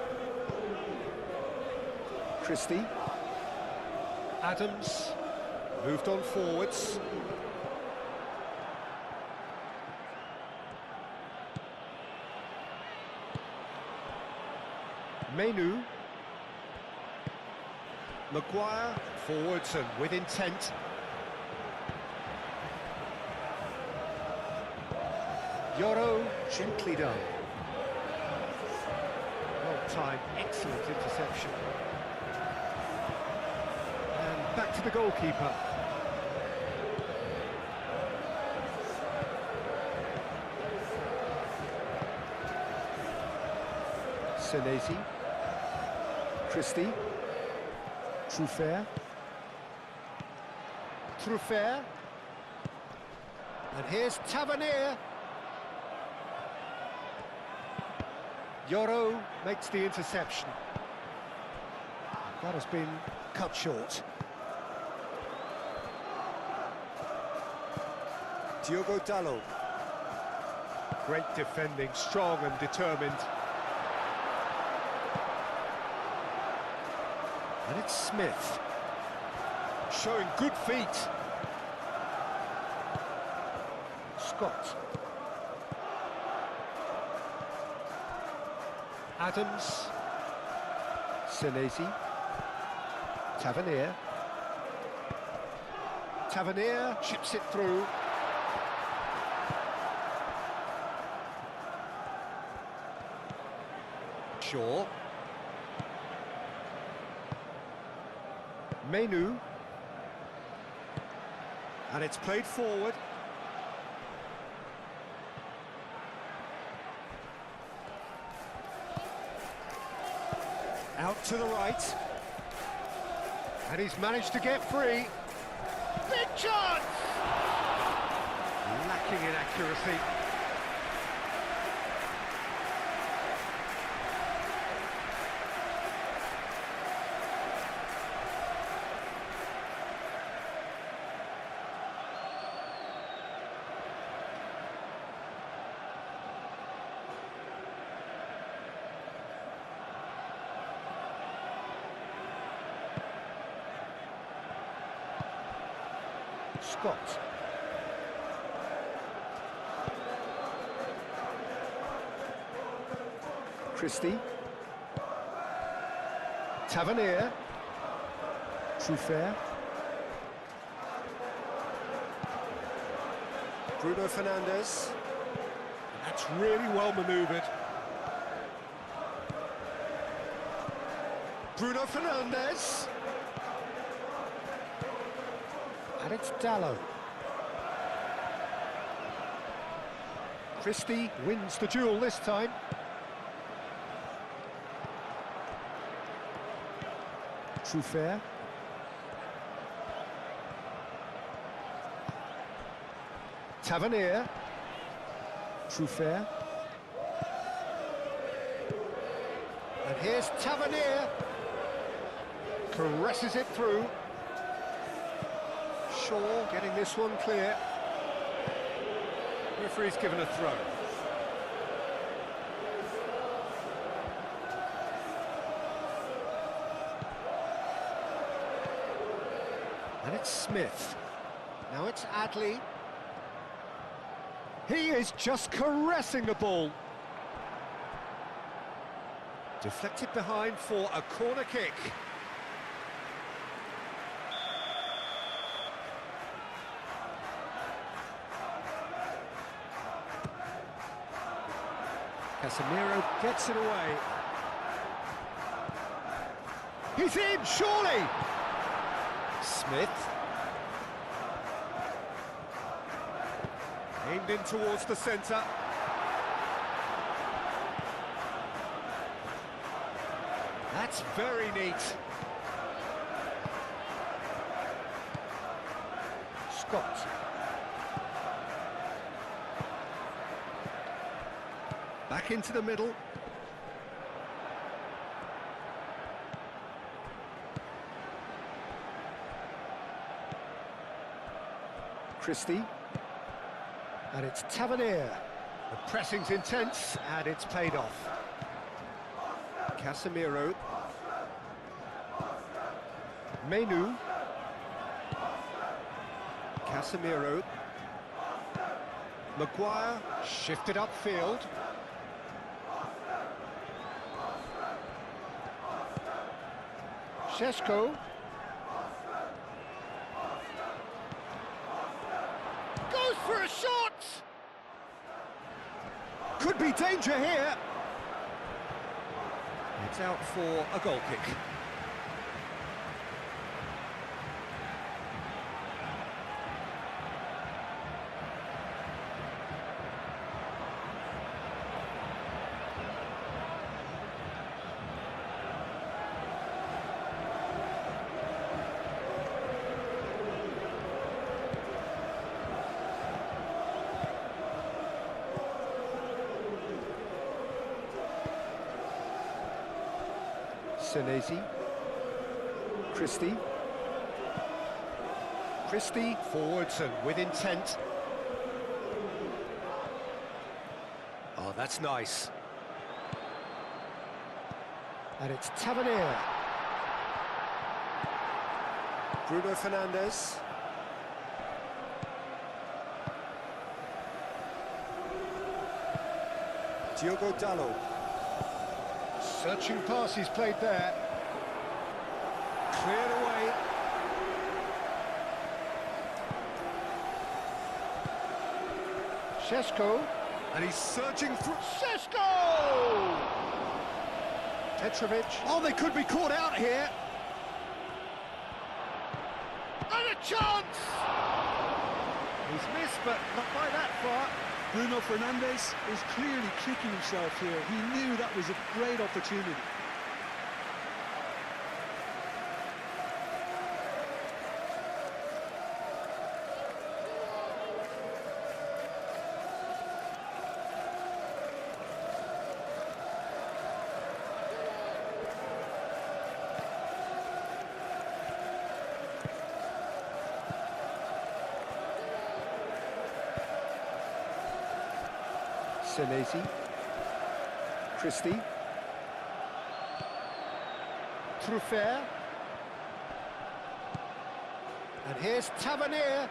Christie. Adams. Moved on forwards. Menu. Maguire forwards and with intent. Yoro gently done. Well timed, excellent interception. And back to the goalkeeper. Senesi. Christie. Truffert. And here's Tavernier. Yoro makes the interception. That has been cut short. Diogo Dalot. Great defending, strong and determined. And it's Smith. Showing good feet. Scott. Adams. Senesi. Tavernier. Tavernier chips it through. Shaw. Menu. And it's played forward. Out to the right. And he's managed to get free. Big chance! Lacking in accuracy. Scott. Christie. Tavernier. Truffert. Bruno Fernandes. That's really well manoeuvred. Bruno Fernandes. And it's Dalot. Christie wins the duel this time. Truffert. Tavernier. Truffert. And here's Tavernier. Caresses it through. Shaw getting this one clear. Referee's given a throw. And it's Smith. Now it's Adley. He is just caressing the ball. Deflected behind for a corner kick. Casemiro gets it away. He's in, surely! Smith. Aimed in towards the centre. That's very neat. Scott. Back into the middle. Christie. And it's Tavernier. The pressing's intense, and it's paid off. Casemiro. Menu. Casemiro. Maguire shifted upfield. Šeško. the shot! Could be danger here. It's out for a goal kick. Senesi, Christie, forwards and with intent. Oh, that's nice. And it's Tavernier. Bruno Fernandes. Diogo Dalot. Searching pass he's played there. Cleared away. Šeško. And he's searching through. Šeško! Petrovic. Oh, they could be caught out here. And a chance! He's missed, but not by that far. Bruno Fernandes is clearly kicking himself here. He knew that was a great opportunity. Senesi, Christie, Truffert, and here's Tavernier.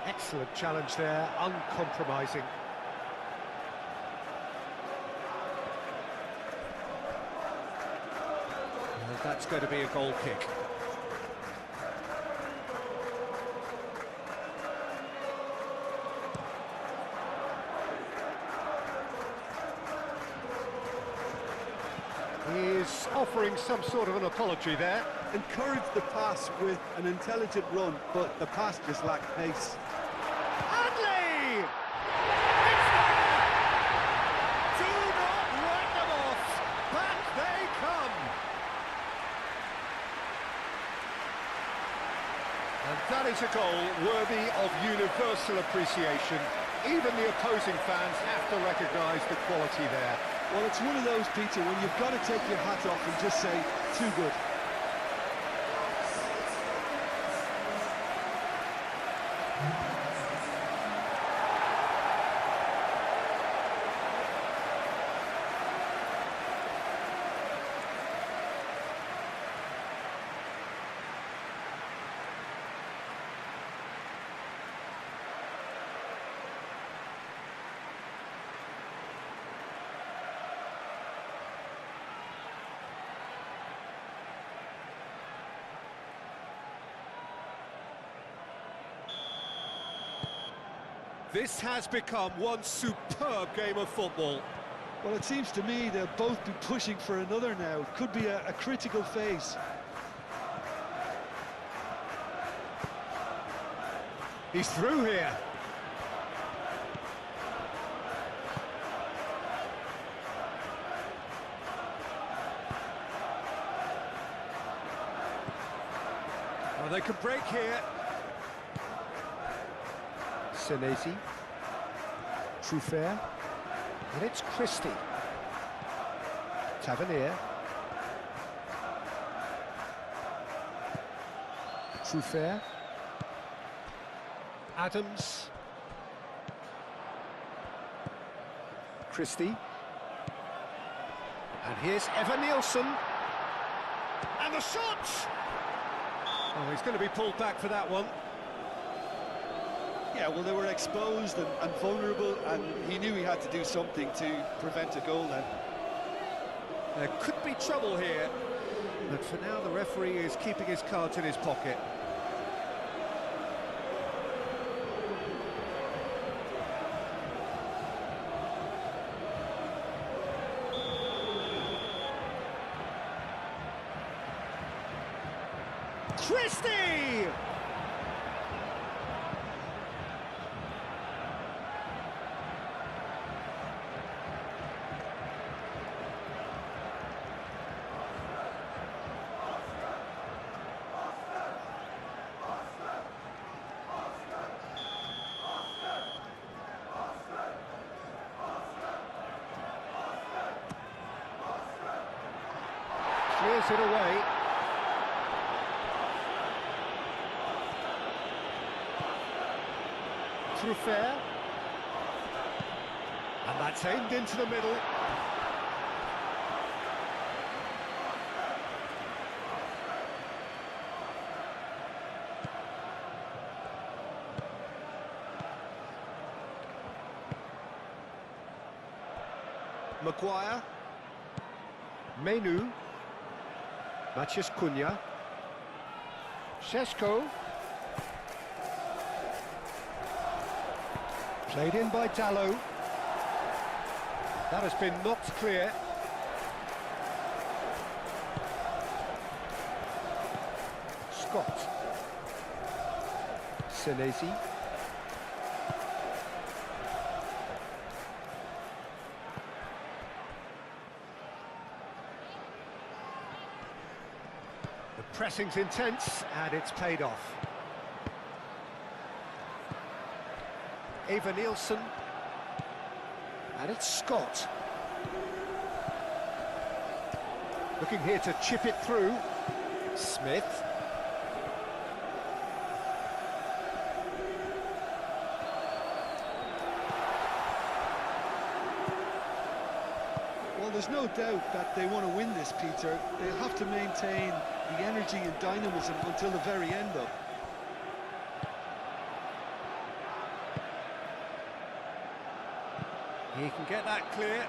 Excellent challenge there, uncompromising. And that's going to be a goal kick. He's offering some sort of an apology there. Encouraged the pass with an intelligent run, but the pass just lacked pace. Adley! It's there! Do not write them off! Back they come! And that is a goal worthy of universal appreciation. Even the opposing fans have to recognise the quality there. Well, it's one of those, Peter, when you've got to take your hat off and just say, too good. This has become one superb game of football. Well, it seems to me they'll both be pushing for another now. It could be a critical phase. He's through here. Well, they could break here. Senesi, Truffert, and it's Christie. Tavernier. Truffert. Adams. Christie. And here's Evan Nielsen. And the shot! Oh, he's going to be pulled back for that one. Yeah, well, they were exposed and vulnerable, and he knew he had to do something to prevent a goal then. There could be trouble here, but for now the referee is keeping his cards in his pocket. Christie! Clears it away. Through fair. And that's aimed into the middle. Maguire. Menu. Maciej Cunha. Šeško. Played in by Dalot. That has been knocked clear. Scott. Senesi. The pressing's intense and it's paid off. Eva Nielsen, and it's Scott. Looking here to chip it through. Smith. Well, there's no doubt that they want to win this, Peter. They'll have to maintain the energy and dynamism until the very end, though. He can get that clear.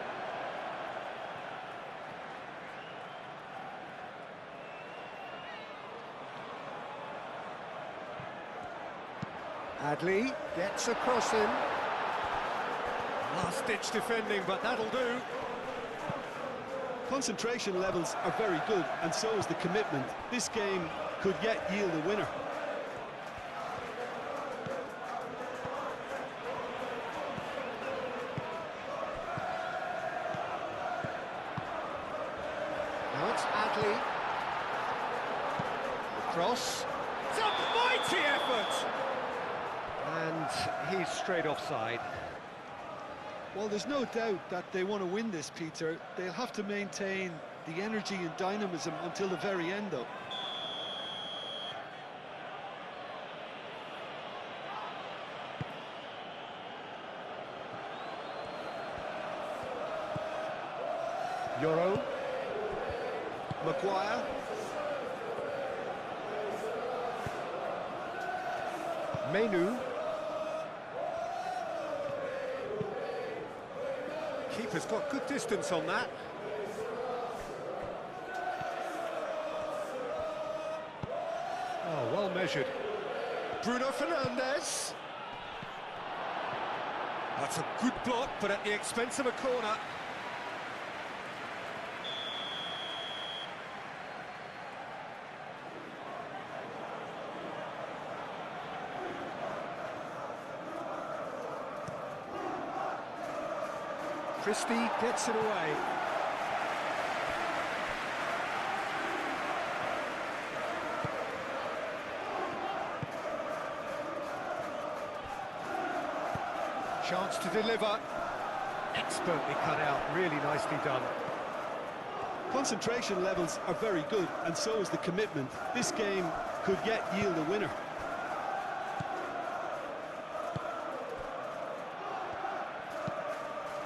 Adley gets across him. Last-ditch defending, but that'll do. Concentration levels are very good, and so is the commitment. This game could yet yield a winner. Now it's Adley. The cross. It's a mighty effort! And he's straight offside. Well, there's no doubt that they want to win this, Peter. They'll have to maintain the energy and dynamism until the very end, though. Euro. Maguire. Menu. Keeper's got good distance on that. Oh, well measured. Bruno Fernandes. That's a good block, but at the expense of a corner. Christie gets it away. Chance to deliver. Expertly cut out, really nicely done. Concentration levels are very good, and so is the commitment. This game could yet yield a winner.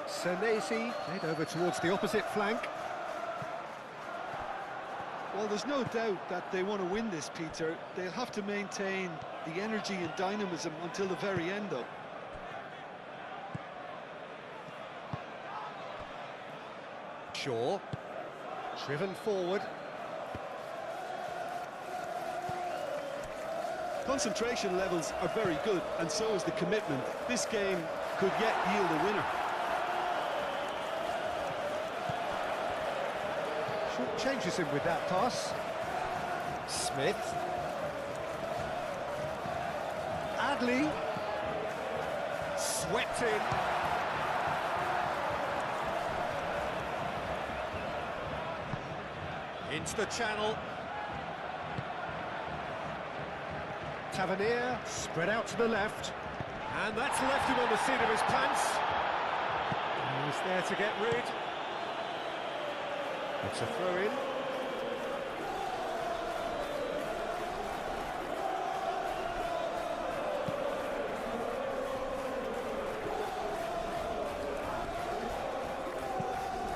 Senesi played over towards the opposite flank. Well, there's no doubt that they want to win this, Peter. They'll have to maintain the energy and dynamism until the very end, though. Shaw, driven forward. Concentration levels are very good, and so is the commitment. This game could yet yield a winner. Short changes him with that pass. Smith. Adley. Swept in. Into the channel. Tavernier spread out to the left. And that's left him on the seat of his pants. He's there to get rid. It's a throw-in.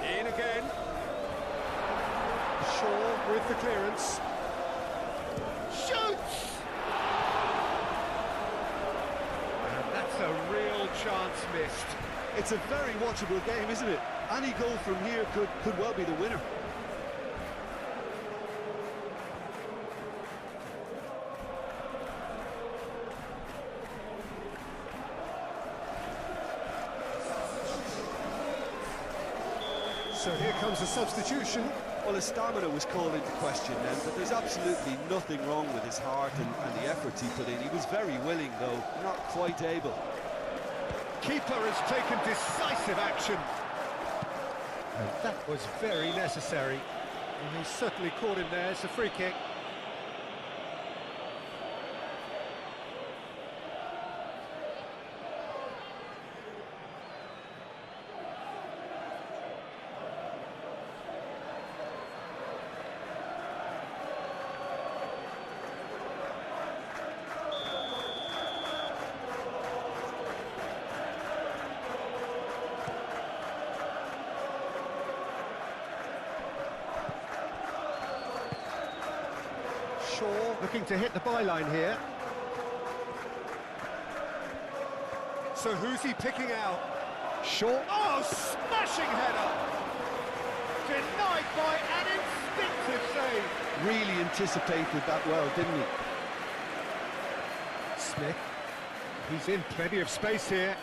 In again. Shaw with the clearance. Shoots! And that's a real chance missed. It's a very watchable game, isn't it? Any goal from here could well be the winner. So here comes a substitution. Well, his stamina was called into question then, but there's absolutely nothing wrong with his heart and the efforts he put in. He was very willing, though, not quite able. Keeper has taken decisive action. And that was very necessary. And he's certainly caught him there. It's a free kick. Shaw looking to hit the byline here. So who's he picking out? Shaw. Oh, smashing header! Denied by an instinctive save. Really anticipated that well, didn't he? Smith. He's in plenty of space here.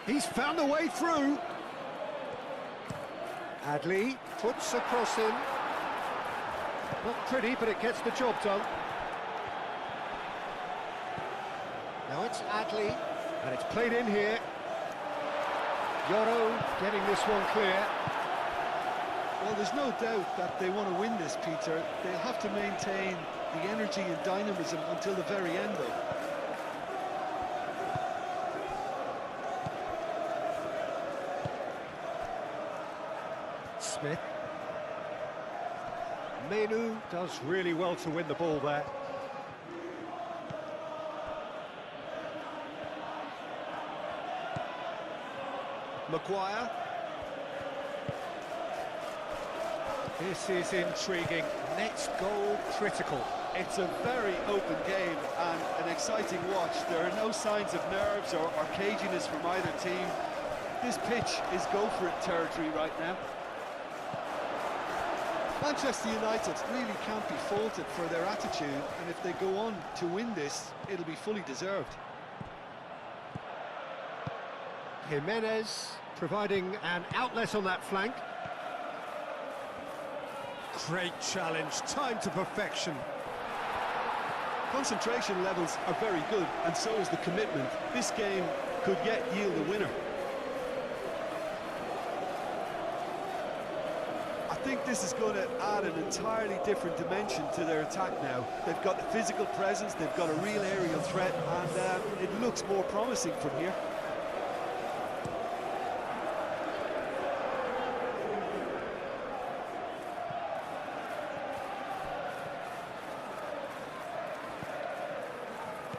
He's found a way through. Adley puts a cross in. Not pretty, but it gets the job done. Now it's Adley, and it's played in here. Yoro getting this one clear. Well, there's no doubt that they want to win this, Peter. They'll have to maintain the energy and dynamism until the very end, though. Smith. Menu does really well to win the ball there. Maguire. This is intriguing. Next goal critical. It's a very open game and an exciting watch. There are no signs of nerves or caginess from either team. This pitch is go-for-it territory right now. Manchester United really can't be faulted for their attitude, and if they go on to win this, it'll be fully deserved. Jimenez providing an outlet on that flank. Great challenge, time to perfection. Concentration levels are very good, and so is the commitment. This game could yet yield a winner. I think this is going to add an entirely different dimension to their attack now. They've got the physical presence, they've got a real aerial threat, and it looks more promising from here.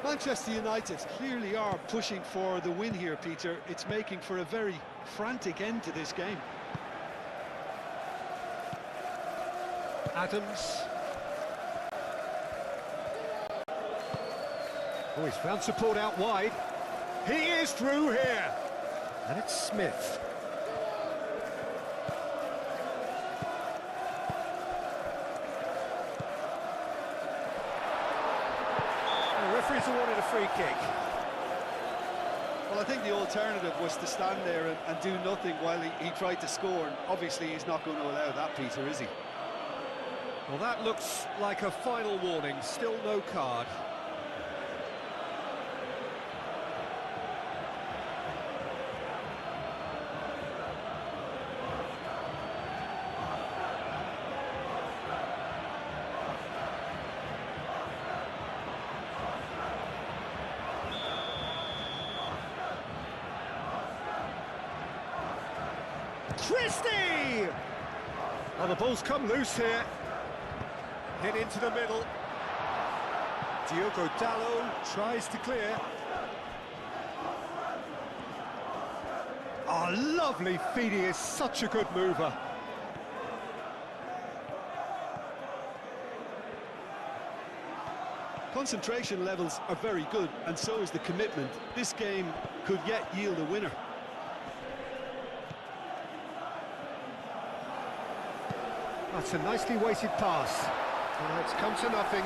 Manchester United clearly are pushing for the win here, Peter. It's making for a very frantic end to this game. Adams. Oh, he's found support out wide. He is through here. And it's Smith. The referee's awarded a free kick. Well, I think the alternative was to stand there and do nothing while he tried to score. And obviously, he's not going to allow that, Peter, is he? Well, that looks like a final warning. Still no card. Christie! Oh, the ball's come loose here. Hit into the middle. Diogo Dalot tries to clear. Oh, lovely feed, he is such a good mover. Concentration levels are very good, and so is the commitment. This game could yet yield a winner. That's a nicely weighted pass. It's come to nothing.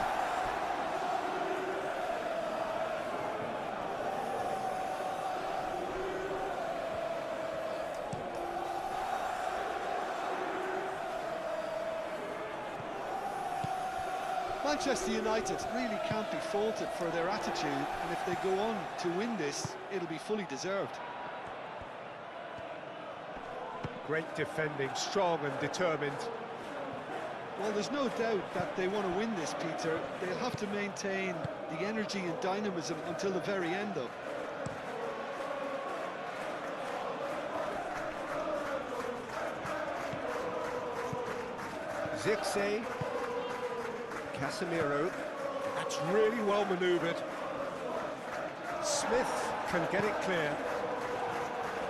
Manchester United really can't be faulted for their attitude, and if they go on to win this, it'll be fully deserved. Great defending, strong and determined. Well, there's no doubt that they want to win this, Peter. They'll have to maintain the energy and dynamism until the very end, though. Zirkzee. Casemiro. That's really well manoeuvred. Smith can get it clear.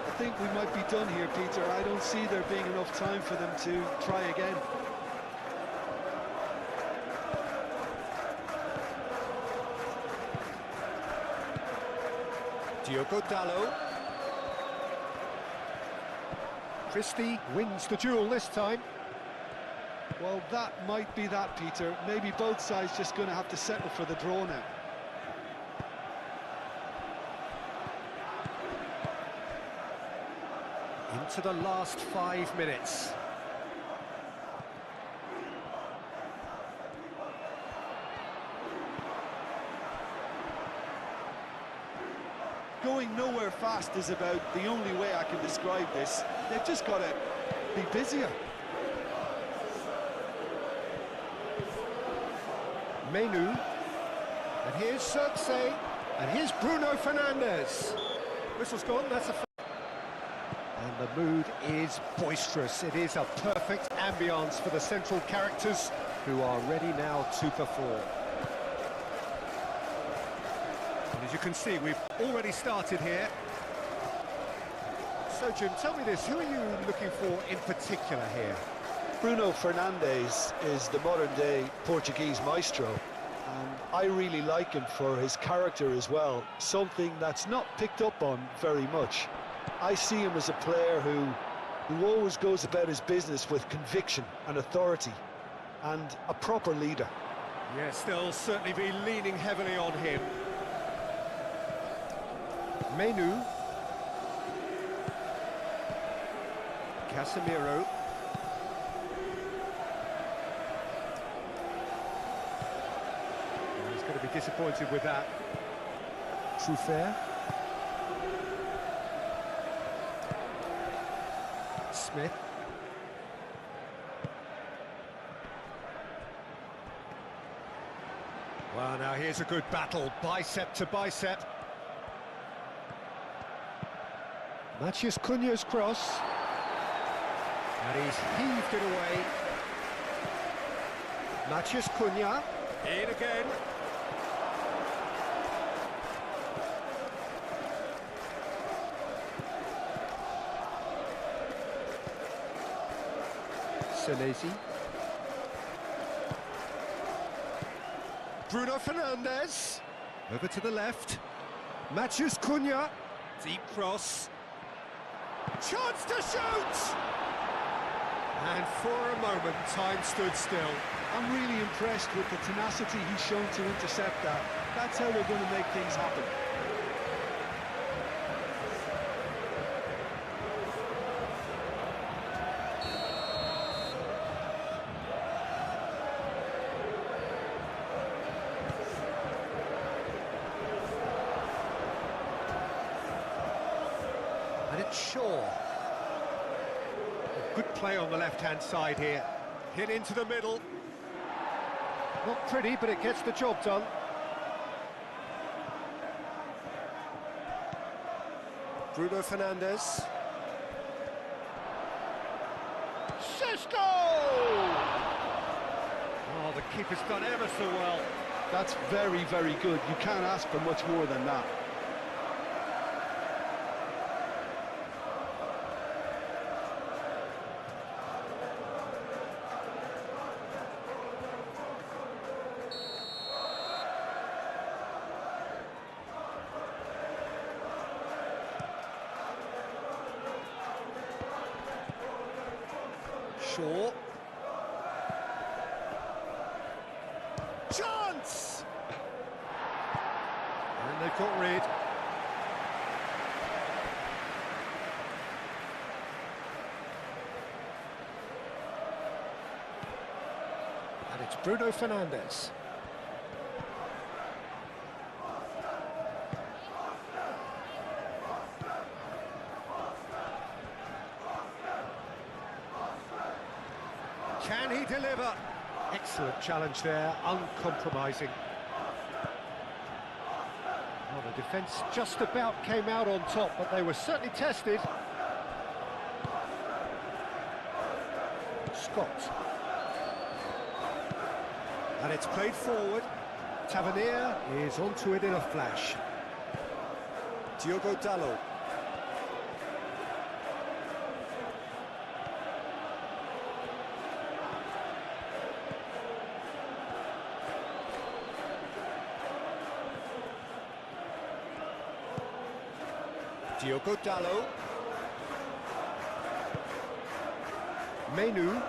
I think we might be done here, Peter. I don't see there being enough time for them to try again. Diogo Dalot. Christie wins the duel this time. Well, that might be that, Peter. Maybe both sides just going to have to settle for the draw now. Into the last 5 minutes. Going nowhere fast is about the only way I can describe this. They've just got to be busier. Menu, and here's Zirkzee, and here's Bruno Fernandes. Whistle's gone, that's a... And the mood is boisterous. It is a perfect ambience for the central characters who are ready now to perform. And as you can see, we've already started here. So, Jim, tell me this, who are you looking for in particular here? Bruno Fernandes is the modern-day Portuguese maestro, and I really like him for his character as well, something that's not picked up on very much. I see him as a player who always goes about his business with conviction and authority, and a proper leader. Yes, they'll certainly be leaning heavily on him. Menu. Casemiro. He's going to be disappointed with that. Truffert. Smith. Well, now here's a good battle, bicep to bicep. Matheus Cunha's cross. And he's heaved it away. Matheus Cunha. In again. Senesi. Bruno Fernandes. Over to the left. Matheus Cunha. Deep cross. Chance to shoot! And for a moment, time stood still. I'm really impressed with the tenacity he's shown to intercept that. That's how they're going to make things happen. And it's Shaw. A good play on the left-hand side here. Hit into the middle. Not pretty, but it gets the job done. Bruno Fernandes. Šeško! Oh, the keeper's done ever so well. That's very, very good. You can't ask for much more than that. Shaw. Chance! And they've got rid. And it's Bruno Fernandes. Can he deliver? Excellent challenge there, uncompromising. Well, the defence just about came out on top, but they were certainly tested. Scott. And it's played forward. Tavernier is onto it in a flash. Diogo Dalot. Diogo Dalot. Menu.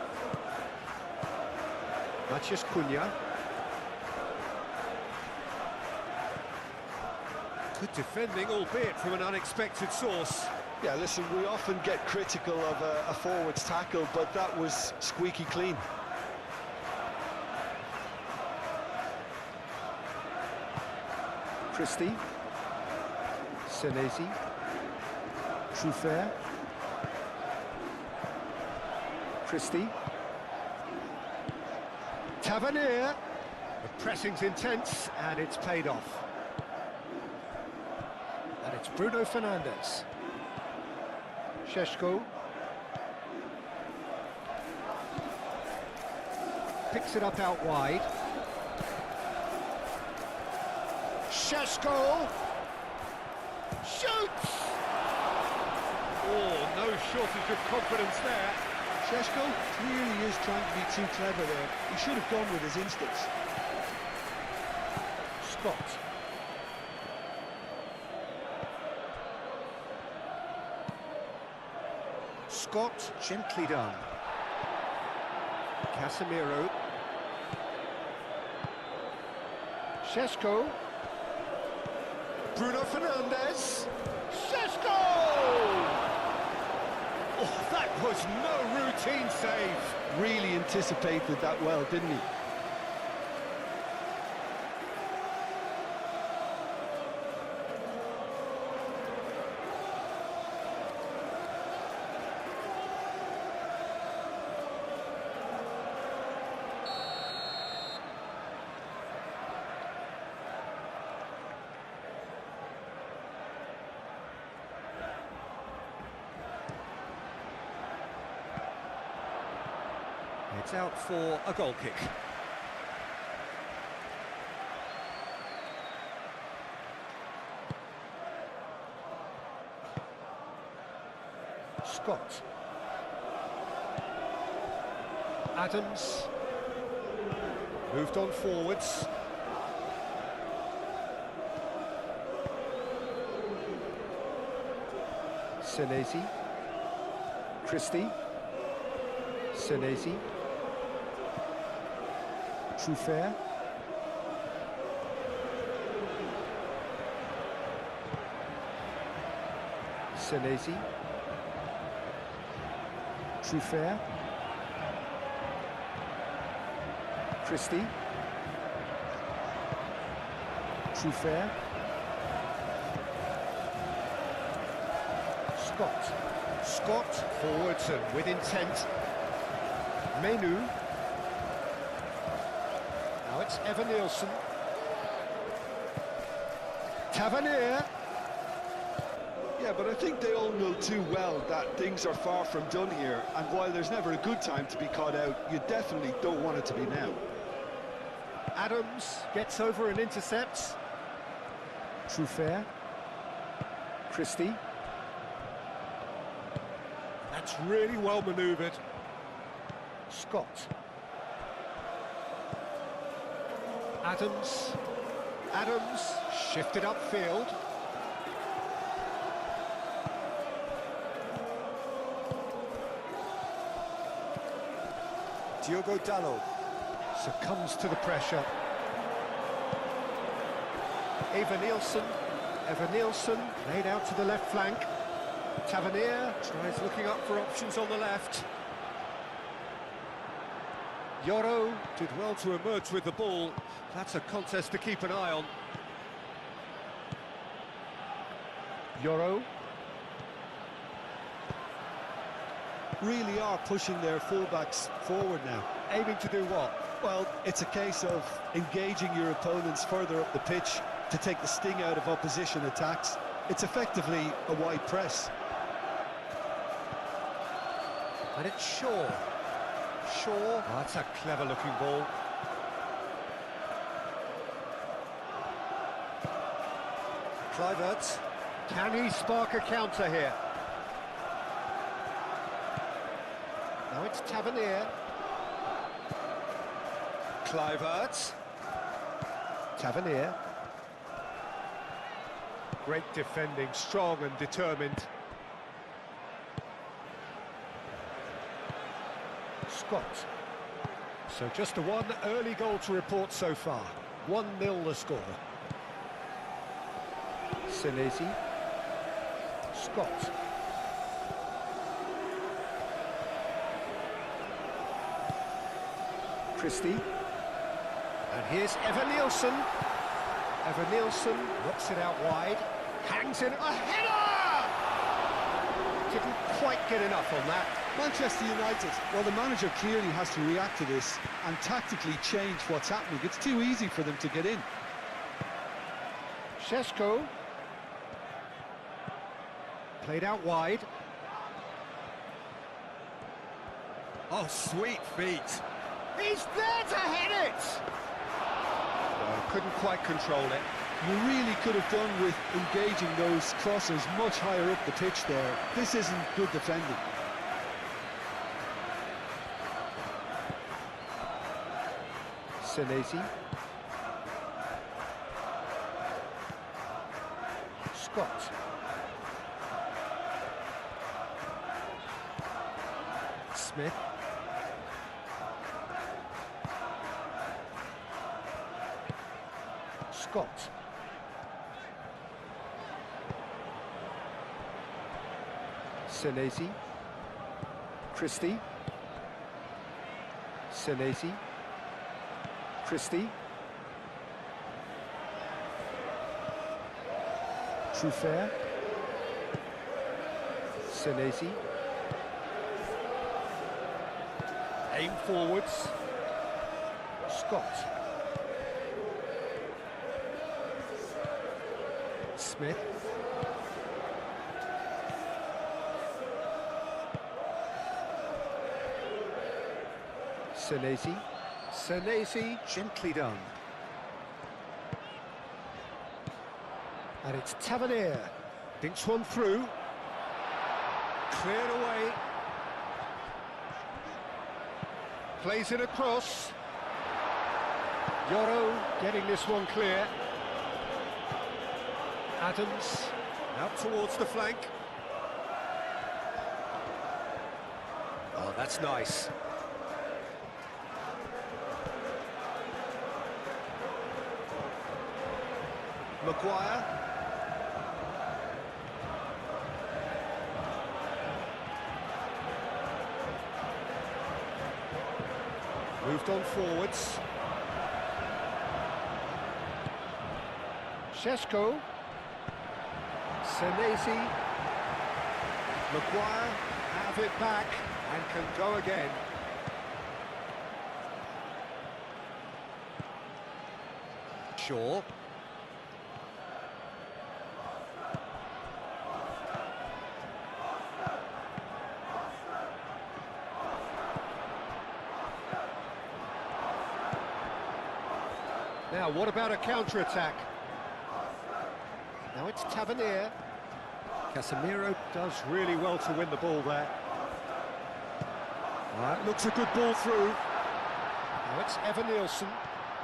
Matheus Cunha. Good defending, albeit from an unexpected source. Yeah, listen, we often get critical of a forward's tackle, but that was squeaky clean. Christie. Senesi. Truffert. Christie. Tavernier. The pressing's intense, and it's paid off. And it's Bruno Fernandes. Šeško. Picks it up out wide. Šeško. Shoots! Oh, no shortage of confidence there. Šeško clearly is trying to be too clever there. He should have gone with his instincts. Scott. Scott, gently done. Casemiro. Šeško. Bruno Fernandes. Šeško! Oh, that was no routine save. Really anticipated that well, didn't he? It's out for a goal kick. Scott. Adams. Moved on forwards. Senesi. Christie. Senesi. Truffert. Senesi. Truffert. Christie. Truffert. Scott. Scott forwards and with intent. Menu. Now it's Evan Nielsen. Yeah, but I think they all know too well that things are far from done here, and while there's never a good time to be caught out, you definitely don't want it to be now. Adams gets over and intercepts. Trufair. Christie. That's really well manoeuvred. Scott. Adams. Adams shifted upfield. Diogo Dalot succumbs to the pressure. Eva Nielsen laid out to the left flank. Tavernier tries looking up for options on the left. Yoro did well to emerge with the ball. That's a contest to keep an eye on. Yoro. Really are pushing their fullbacks forward now. Aiming to do what? Well, it's a case of engaging your opponents further up the pitch to take the sting out of opposition attacks. It's effectively a wide press. And it's Shaw. Shaw. Oh, that's a clever-looking ball. Kluivert. Can he spark a counter here? Now it's Tavernier. Kluivert. Tavernier. Great defending, strong and determined. Scott. So just the one early goal to report so far. 1-0 the score. Senesi. Scott. Christie. And here's Eva Nielsen. Eva Nielsen knocks it out wide. Hangs in. A header! Didn't quite get enough on that. Manchester United, well, the manager clearly has to react to this and tactically change what's happening. It's too easy for them to get in. Šeško. Played out wide. Oh, sweet feet. He's there to hit it! Well, couldn't quite control it. You really could have done with engaging those crosses much higher up the pitch there. This isn't good defending. Senesi. Scott. Smith. Scott. Senesi. Christie. Senesi. Christie. Trufair. Senesi. Aim forwards. Scott. Smith. Senesi. Senesi, gently done. And it's Tavernier. Dinks one through. Cleared away. Plays it across. Yoro getting this one clear. Adams out towards the flank. Oh, that's nice. Maguire. Moved on forwards. Šeško. Senesi. Maguire have it back and can go again. Shaw. Now, what about a counter-attack? Now it's Tavernier. Casemiro does really well to win the ball there. That looks a good ball through. Now it's Evan Nielsen.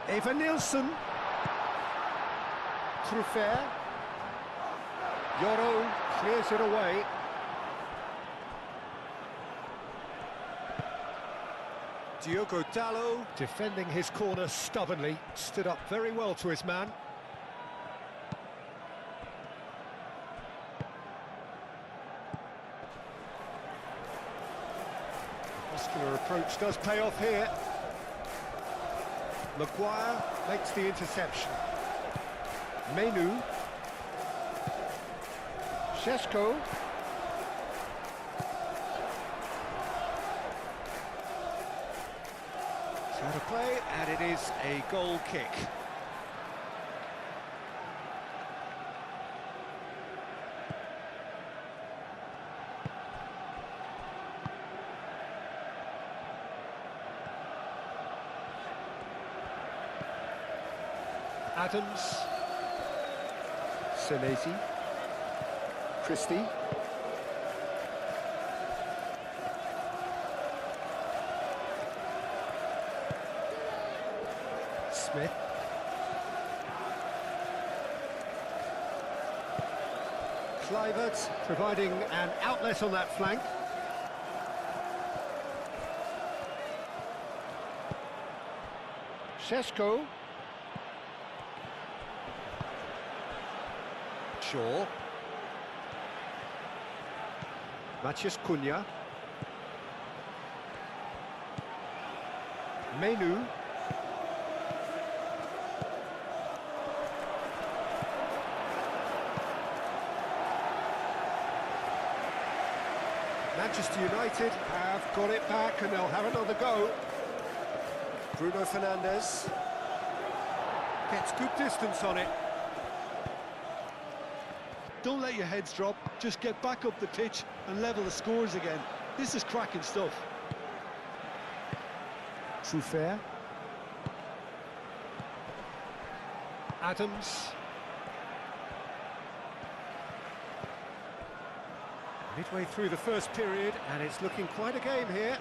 Evan Nielsen. Truffert. Yoro clears it away. Diogo Dalot, defending his corner stubbornly, stood up very well to his man. Muscular approach does pay off here. Maguire makes the interception. Menu. Šeško. Out of play, and it is a goal kick. Adams. Senesi. Christie. Smith. Kluivert providing an outlet on that flank. Šeško. Shaw. Matheus Cunha. Menu. Manchester United have got it back and they'll have another go. Bruno Fernandes gets good distance on it. Don't let your heads drop, just get back up the pitch and level the scores again. This is cracking stuff. Truffert. Adams. Midway through the first period, and it's looking quite a game here.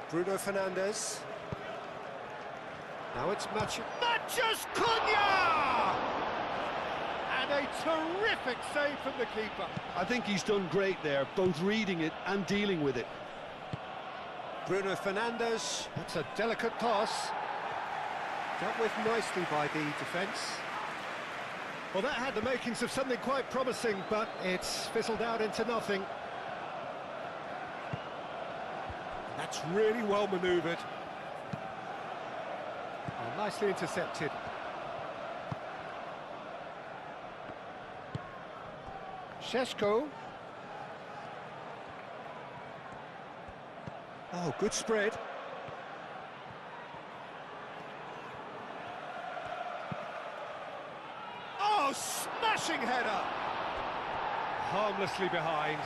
Bruno Fernandes. Now it's Matheus Cunha! And a terrific save from the keeper. I think he's done great there, both reading it and dealing with it. Bruno Fernandes, that's a delicate pass. Dealt with nicely by the defence. Well, that had the makings of something quite promising, but it's fizzled out into nothing. That's really well manoeuvred. Oh, nicely intercepted. Šeško. Oh, good spread. Oh, smashing header! Harmlessly behind.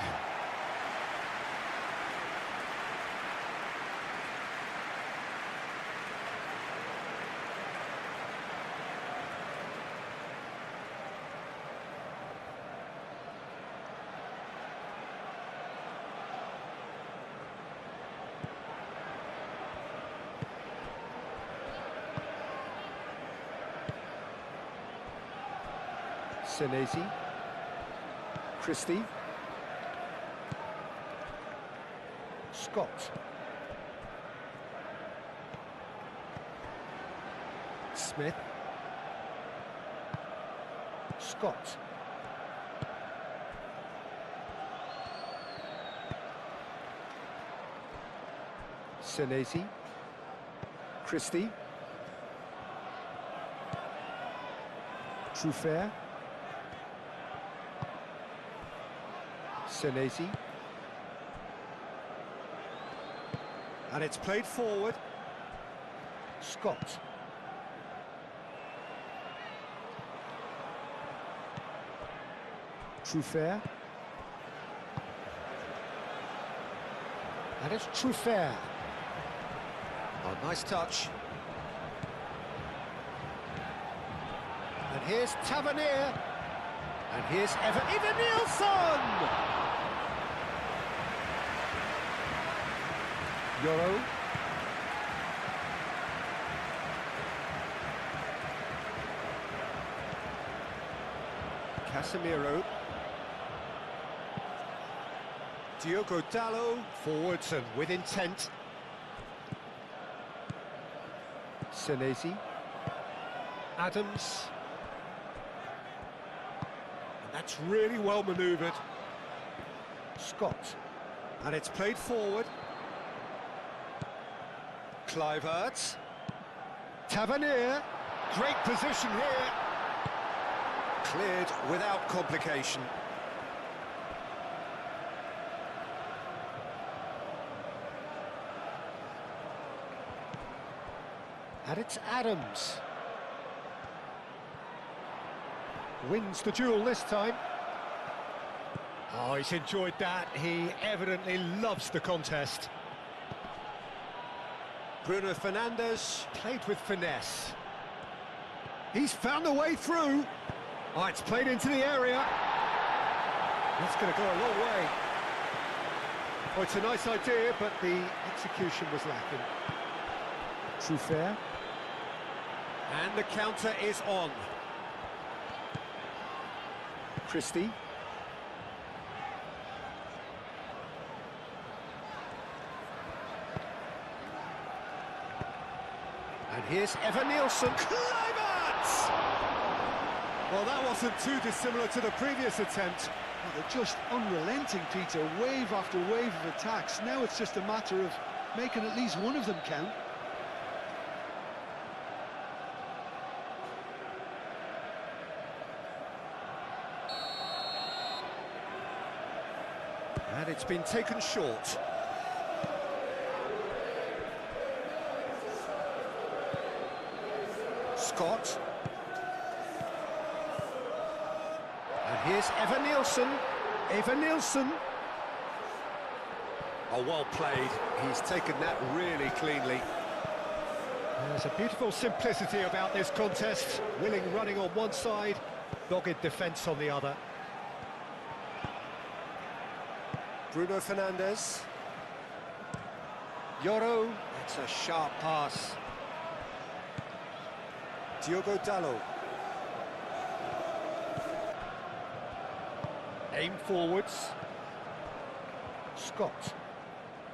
Senesi. Christie. Scott. Smith. Scott. Senesi. Christie. Truffert. Senesi. And it's played forward. Scott. Truffert. And it's Truffert. Oh, nice touch. And here's Tavernier. And here's Evan Nielsen! Euro. Casemiro. Diogo Dalot, forwards and with intent. Senesi. Adams. And that's really well manoeuvred. Scott. And it's played forward. Kluivert. Tavernier. Great position here. Cleared without complication. And it's Adams. Wins the duel this time. Oh, he's enjoyed that. He evidently loves the contest. Bruno Fernandes played with finesse. He's found a way through. Oh, it's played into the area. That's going to go a long way. Oh, it's a nice idea, but the execution was lacking. Truffert. And the counter is on. Christie. And here's Evan Nielsen. Kluivert! Well, that wasn't too dissimilar to the previous attempt. Well, they're just unrelenting, Peter. Wave after wave of attacks. Now it's just a matter of making at least one of them count. And it's been taken short. Scott. And here's Evan Nielsen. Evan Nielsen. Oh, well played. He's taken that really cleanly. There's a beautiful simplicity about this contest. Willing running on one side, dogged defence on the other. Bruno Fernandes. Yoro. It's a sharp pass. Diogo Dalot. Aim forwards. Scott.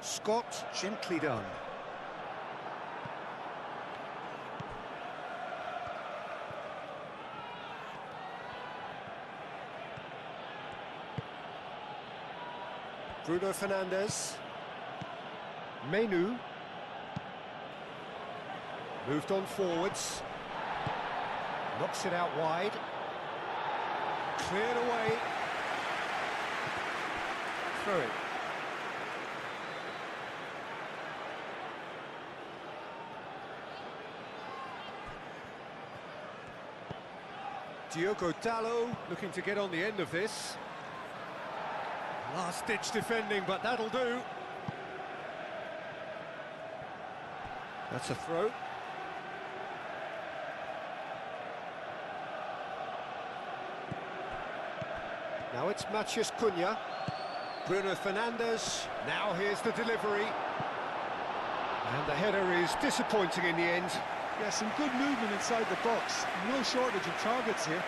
Scott, gently done. Bruno Fernandes. Menu. Moved on forwards. Knocks it out wide. Cleared away. Through it. Diogo Dalot looking to get on the end of this. Last-ditch defending, but that'll do. That's a throw. Now it's Matheus Cunha. Bruno Fernandes. Now here's the delivery. And the header is disappointing in the end. Yeah, some good movement inside the box. No shortage of targets here.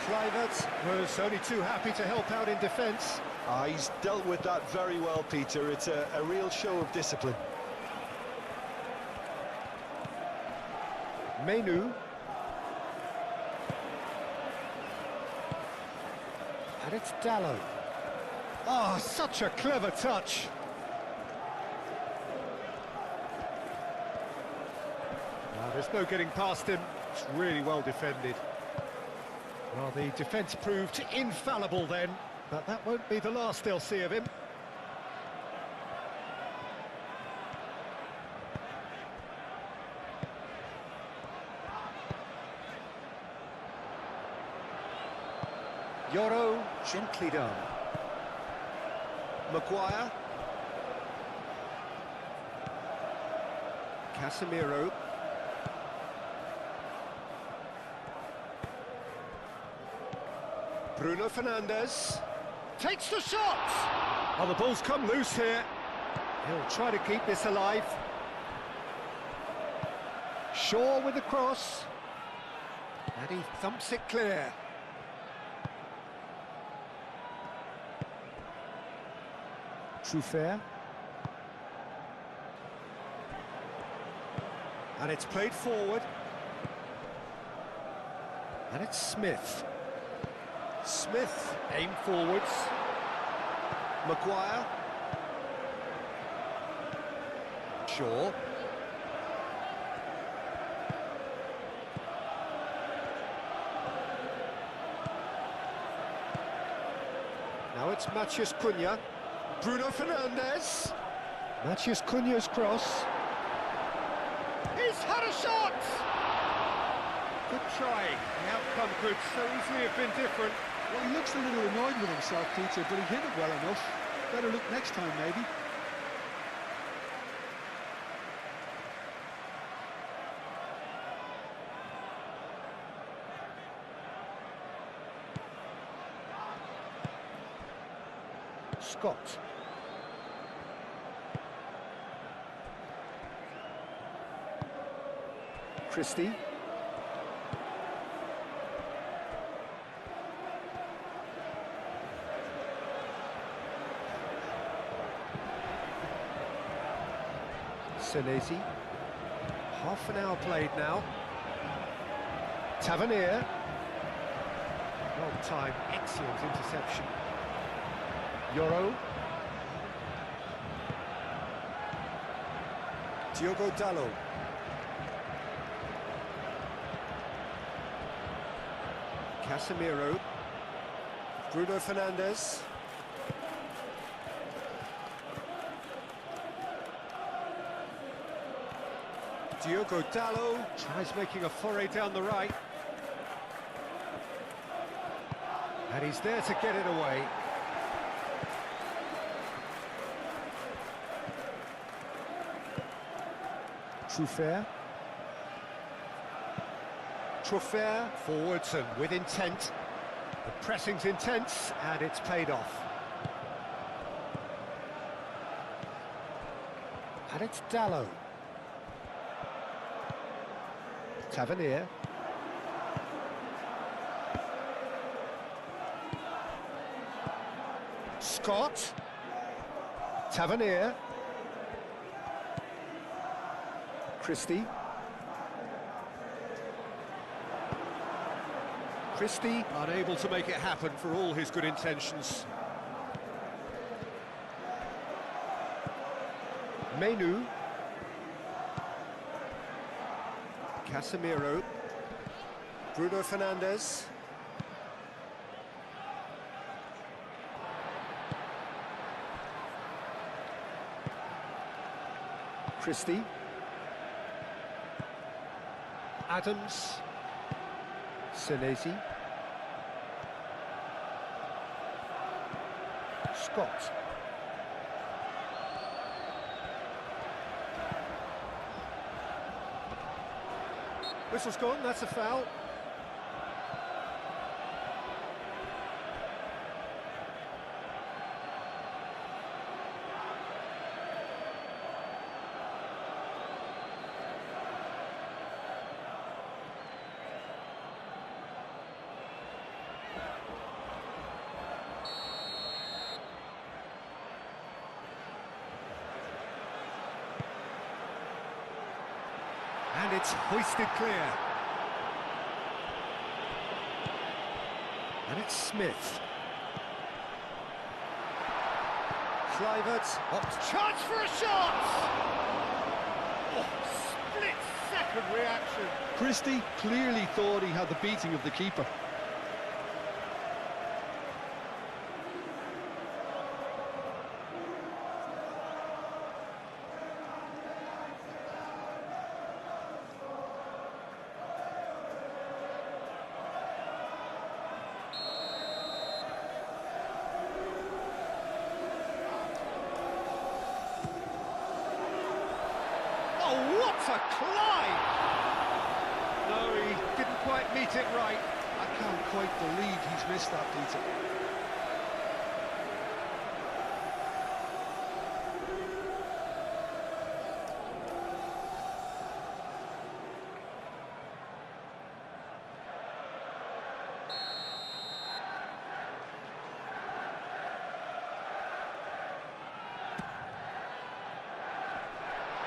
Kluivert was only too happy to help out in defence. He's dealt with that very well, Peter. It's a real show of discipline. Menu. And it's Dalot. Oh, such a clever touch. There's no getting past him. It's really well defended. Well, the defence proved infallible then. But that won't be the last they'll see of him. Yoro, gently done. Maguire. Casemiro. Bruno Fernandes. Takes the shot! Oh, the ball's come loose here. He'll try to keep this alive. Shaw with the cross. And he thumps it clear. Truffert. And it's played forward. And it's Smith. Smith, aim forwards. Maguire. Shaw. Now it's Matheus Cunha. Bruno Fernandes. Matheus Cunha's cross. He's had a shot! Good try. The outcome could so easily have been different. Well, he looks a little annoyed with himself, Peter, but he hit it well enough. Better look next time, maybe. Scott. Christie. Senesi. Half an hour played now. Tavernier. Well timed, excellent interception. Yoro. Diogo Dalot. Casemiro. Bruno Fernandes. Diogo Dalot tries making a foray down the right. And he's there to get it away. Truffert. Truffert forwards and with intent. The pressing's intense and it's paid off. And it's Dalot. Tavernier. Scott. Tavernier. Christie. Christie unable to make it happen for all his good intentions. Menu. Casemiro. Bruno Fernandes. Christie. Adams. Senesi. Scott. Whistle's gone, that's a foul. And it's hoisted clear. And it's Smith. Kluivert. Chance for a shot! Oh, split-second reaction. Christie clearly thought he had the beating of the keeper. What a climb! No, he didn't quite meet it right. I can't quite believe he's missed that, Peter.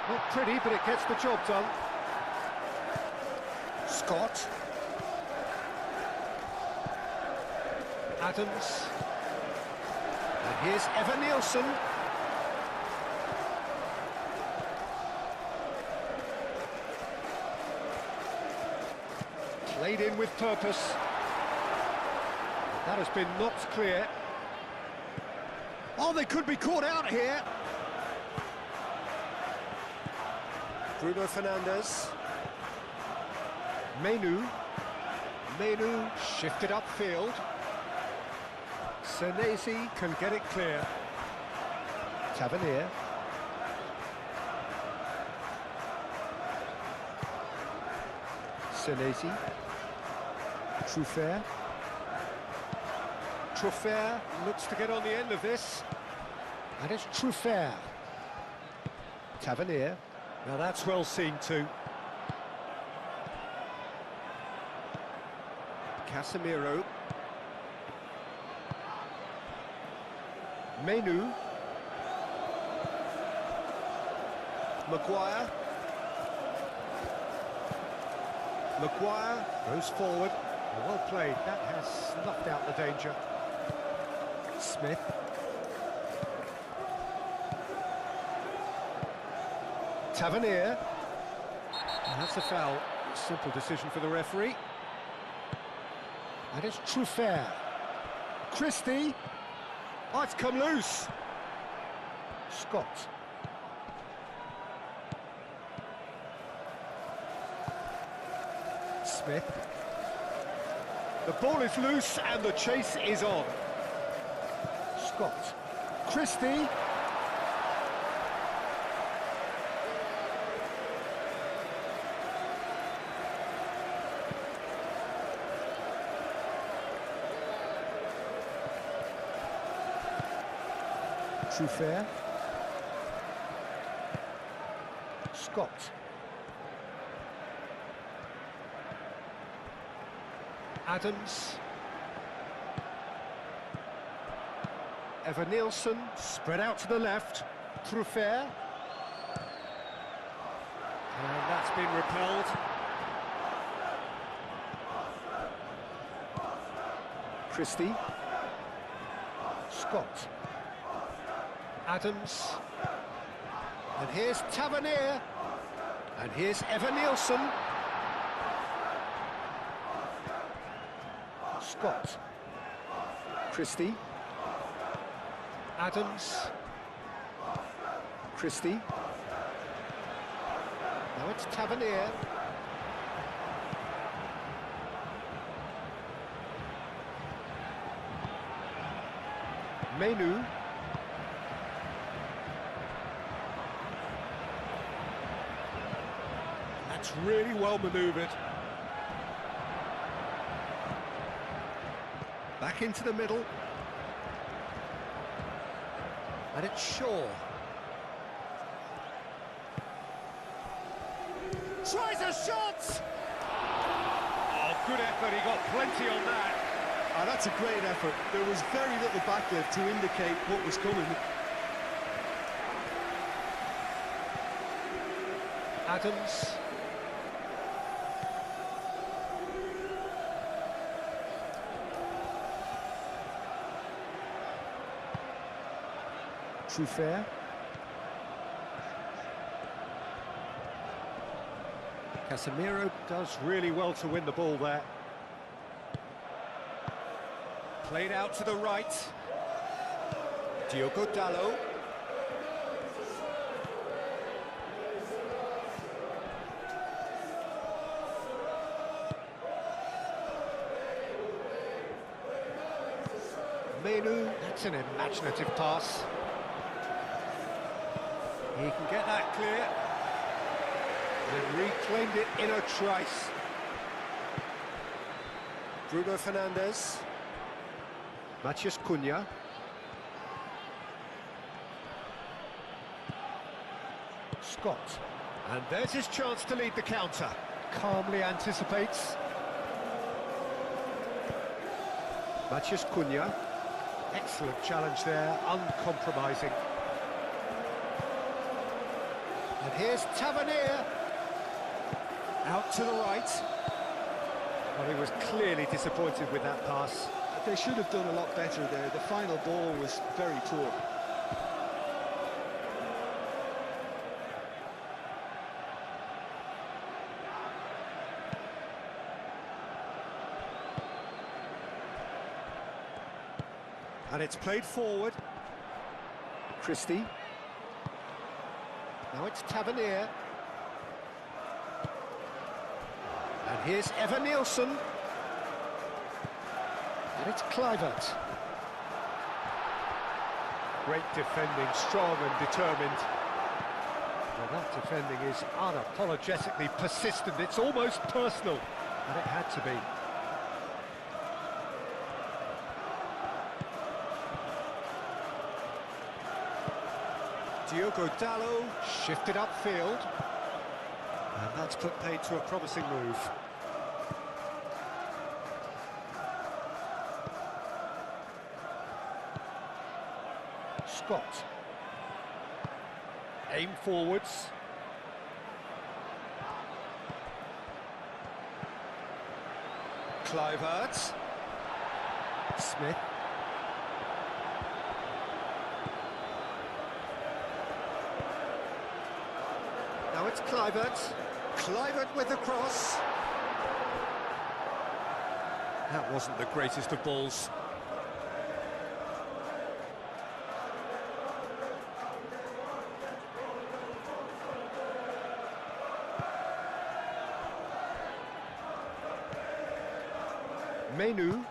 Not pretty, but it gets the job done. Scott. Adams. And here's Evan Nielsen. Played in with purpose. That has been knocked clear. Oh, they could be caught out here. Bruno Fernandes. Menu shifted upfield. Senesi can get it clear. Tavernier. Senesi. Truffert. Truffert looks to get on the end of this. And it's Truffert. Tavernier. Now that's well seen too. Casemiro. Menu. Maguire. Maguire goes forward. Well played. That has snuffed out the danger. Smith. Tavernier. And that's a foul. Simple decision for the referee. And it's Truffert. Christie. Oh, it's come loose. Scott. Smith. The ball is loose and the chase is on. Scott. Christie. Truffert. Scott. Adams. Evan Nielsen spread out to the left. Truffert. And that's been repelled. Christie. Scott. Adams. And here's Tavernier. And here's Evan Nielsen. Scott. Christie. Adams. Christie. Now it's Tavernier. Menu. That's really well manoeuvred. Back into the middle. And it's Shaw. Tries a shot! Oh, good effort, he got plenty on that. Oh, that's a great effort. There was very little back there to indicate what was coming. Adams. Truffert. Casemiro does really well to win the ball there. Played out to the right. Diogo Dalot. Menu, that's an imaginative pass. He can get that clear. And reclaimed it in a trice. Bruno Fernandes. Matheus Cunha. Scott. And there's his chance to lead the counter. Calmly anticipates. Matheus Cunha. Excellent challenge there, uncompromising. And here's Tavernier. Out to the right. Well, he was clearly disappointed with that pass. They should have done a lot better there. The final ball was very poor. And it's played forward. Christie. Now it's Tavernier. And here's Evan Nielsen. And it's Kluivert. Great defending, strong and determined. Well, that defending is unapologetically persistent. It's almost personal. And it had to be. Diogo Dalot shifted upfield, and that's put paid to a promising move. Scott. Aim forwards. Kluivert. Smith. Now it's Kluivert. Kluivert with the cross. That wasn't the greatest of balls. Menu.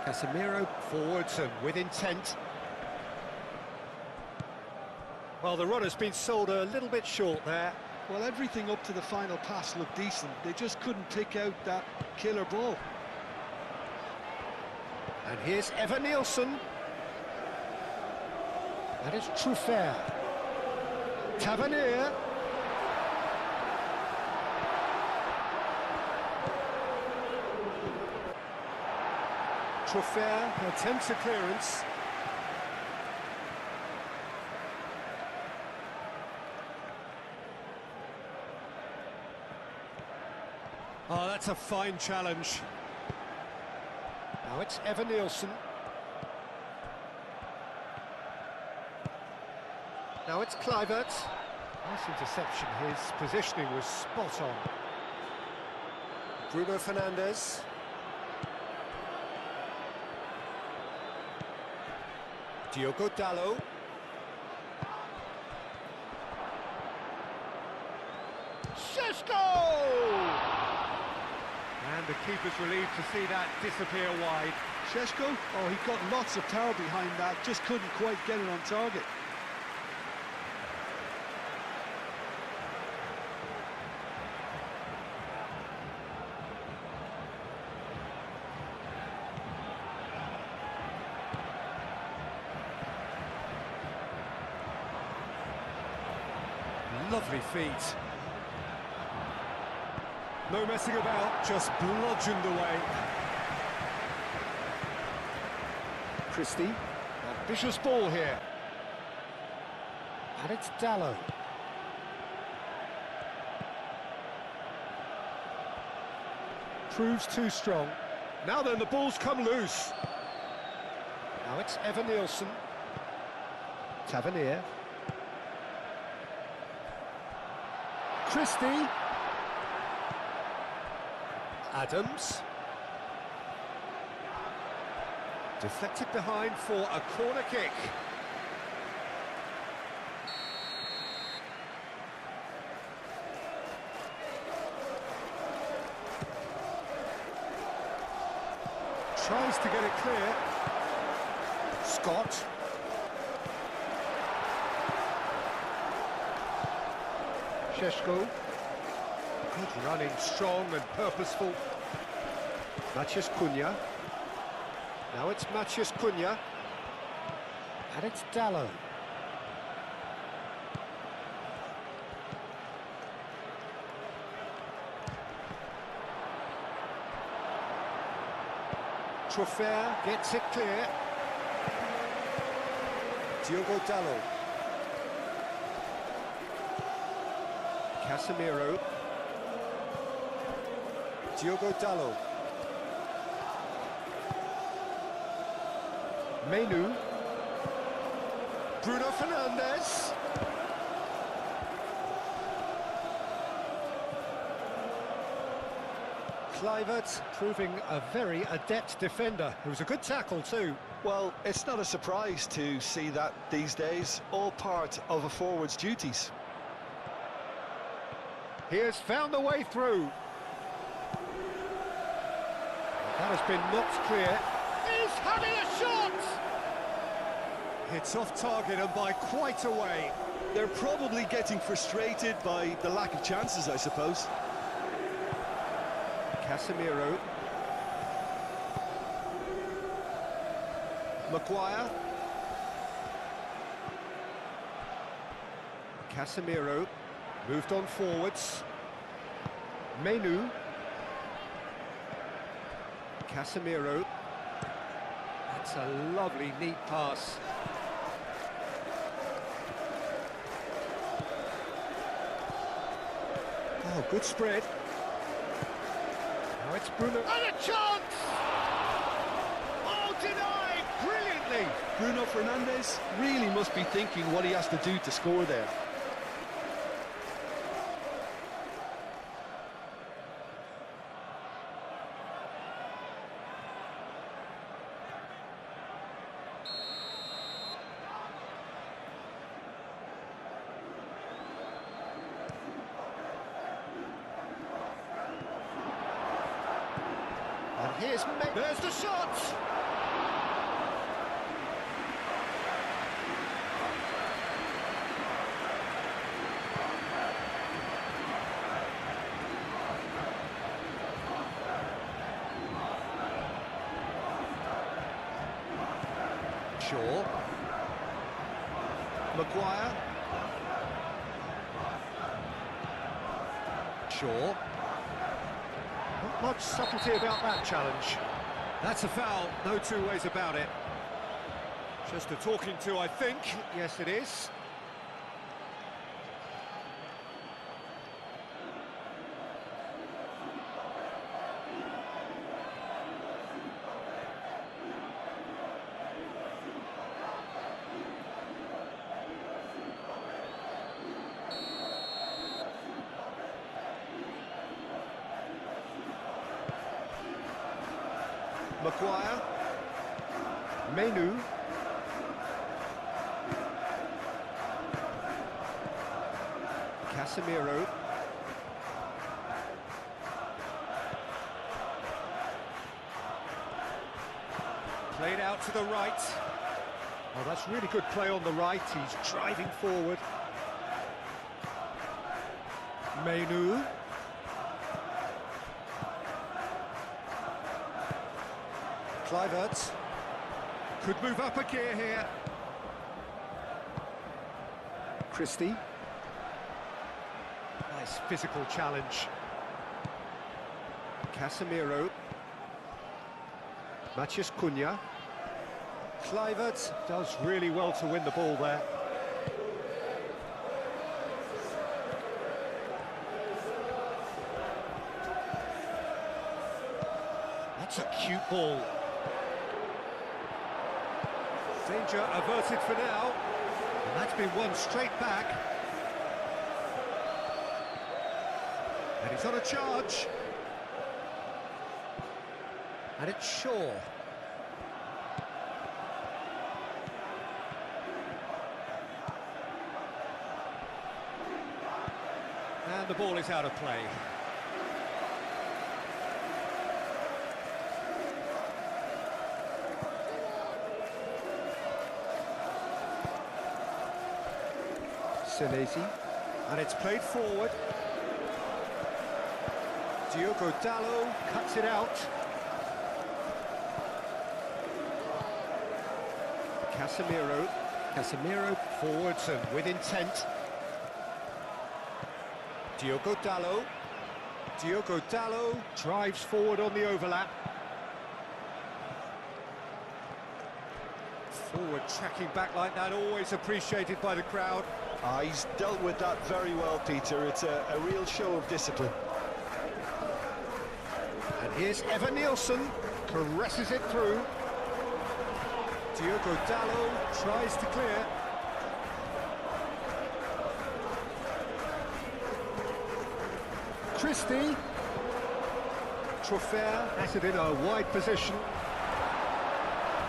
Casemiro forwards and with intent. Well, the run has been sold a little bit short there. Well, everything up to the final pass looked decent. They just couldn't pick out that killer ball. And here's Evan Nielsen. That is Truffert. Tavernier. Truffert attempts a clearance. Oh, that's a fine challenge. Now it's Evan Nielsen. Now it's Kluivert. Nice interception. His positioning was spot on. Bruno Fernandes. Diogo Dalot. Šeško! And the keeper's relieved to see that disappear wide. Šeško? Oh, he got lots of power behind that, just couldn't quite get it on target. Lovely feet. No messing about, just bludgeoned away. Christie. Ambitious ball here. And it's Dalot. Proves too strong. Now then, the ball's come loose. Now it's Evan Nielsen. Tavernier. Christie. Adams. Deflected behind for a corner kick. Tries to get it clear. Scott. Sheshko. Good running, strong and purposeful. Maciej Cunha. Now it's Maciej Cunha. And it's Dalot. Trofer gets it clear. Diogo Dalot. Casemiro. Diogo Dalot. Menu. Bruno Fernandes. Kluivert proving a very adept defender. It was a good tackle too. Well, it's not a surprise to see that these days, all part of a forward's duties. He has found the way through. That has been knocked clear. He's having a shot! It's off target and by quite a way. They're probably getting frustrated by the lack of chances, I suppose. Casemiro. Maguire. Casemiro moved on forwards. Menu. Casemiro. That's a lovely, neat pass. Oh, good spread. Now it's Bruno. And a chance! Oh, denied brilliantly! Bruno Fernandes really must be thinking what he has to do to score there. And here's There's the shot! Shaw. Maguire. Shaw. Not much subtlety about that challenge. That's a foul, no two ways about it. Just a talking to, I think. Yes, it is. Maguire. Menu. Casemiro. Played out to the right. Oh, that's really good play on the right. He's driving forward. Menu. Kluivert could move up a gear here. Christie. Nice physical challenge. Casemiro. Maciej Cunha. Kluivert does really well to win the ball there. That's a cute ball. Danger averted for now, and that's been won straight back. And he's on a charge. And it's Shaw. And the ball is out of play. Senesi, And it's played forward. Diogo Dalot cuts it out. Casemiro forwards and with intent. Diogo Dalot drives forward on the overlap. Forward tracking back like that, always appreciated by the crowd. He's dealt with that very well, Peter. It's a real show of discipline. And here's Evan Nielsen, caresses it through. Diogo Dalot tries to clear. Christie. Truffert has it in a wide position.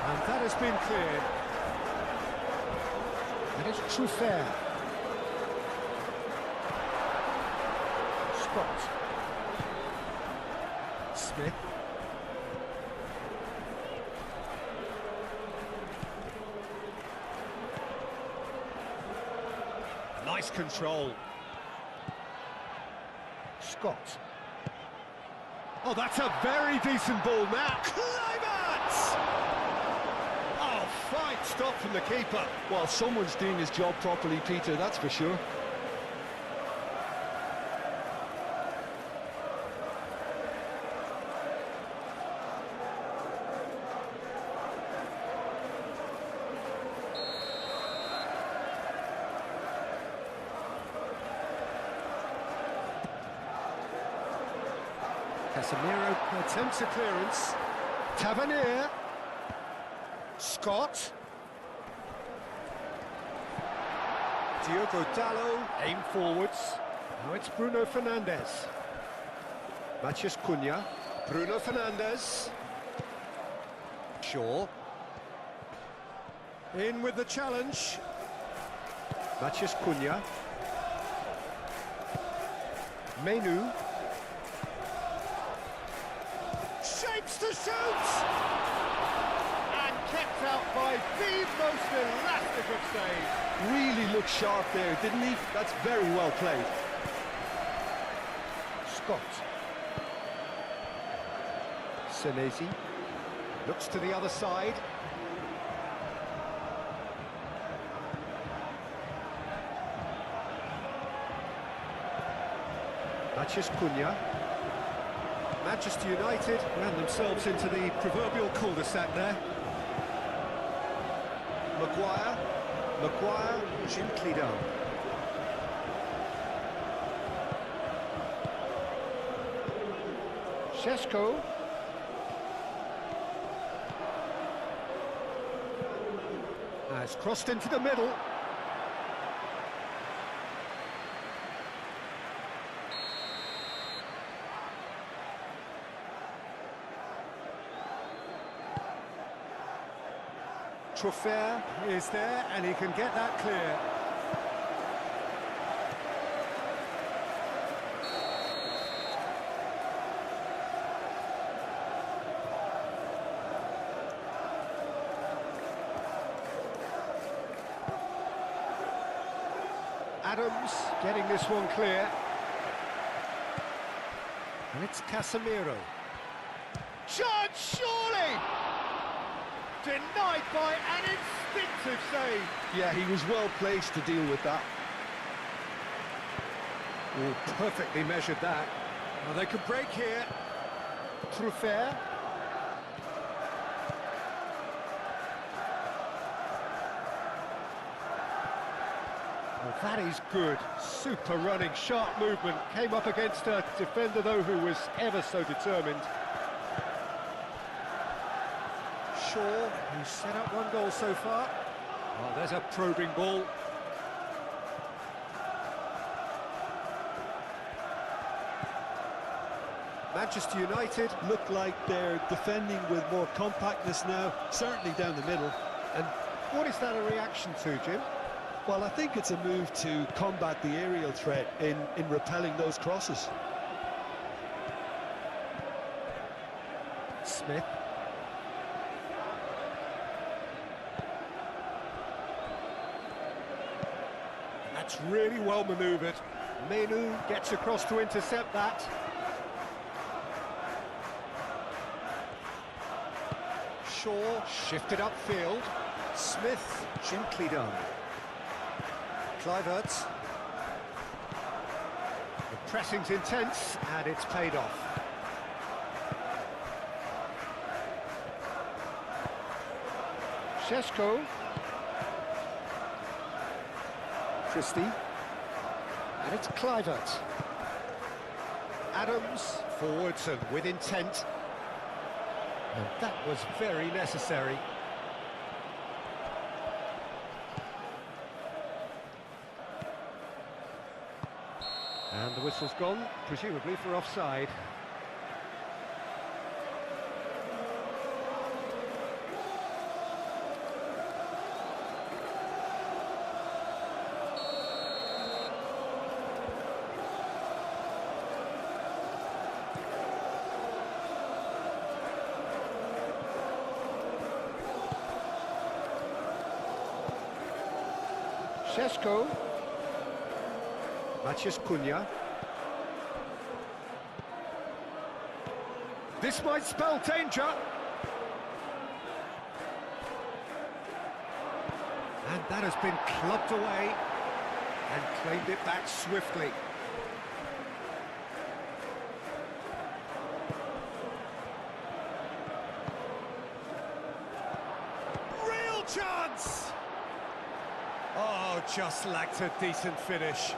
And that has been cleared. And it's Truffert. Scott. Smith. Nice control. Scott. Oh, that's a very decent ball now. Climax! Oh, fine stop from the keeper. Well, someone's doing his job properly, Peter, that's for sure. Casemiro attempts a clearance. Tavernier. Scott. Diogo Dalot aim forwards. Now it's Bruno Fernandes. Matheus Cunha. Bruno Fernandes. Shaw. In with the challenge. Matheus Cunha. Menu. Shapes to shoot! And kept out by the most elastic of saves. Really looked sharp there, didn't he? That's very well played. Scott. Senesi. Looks to the other side. Matheus Cunha. Manchester United ran themselves into the proverbial cul-de-sac there. Maguire, gently done. Šeško. Has crossed into the middle. Truffert is there, and he can get that clear. Adams getting this one clear. And it's Casemiro. Shot, surely! Denied by an instinctive save. Yeah, he was well placed to deal with that. Oh, perfectly measured that. Well, they could break here. Truffert. Well, that is good. Super running, sharp movement. Came up against a defender, though, who was ever so determined. Shaw, who's set up one goal so far. Oh, there's a probing ball. Manchester United look like they're defending with more compactness now, certainly down the middle. And what is that a reaction to, Jim? Well, I think it's a move to combat the aerial threat in repelling those crosses. Smith. That's really well manoeuvred. Menu gets across to intercept that. Shaw shifted upfield. Smith gently done. Kluivert. The pressing's intense and it's paid off. Šeško. Christie. And it's Kluivert. Adams forwards and with intent. And that was very necessary. And the whistle's gone, presumably for offside. Šeško. Maciej Cunha. This might spell danger. And that has been clubbed away and claimed it back swiftly. Real chance! Oh, just lacked a decent finish.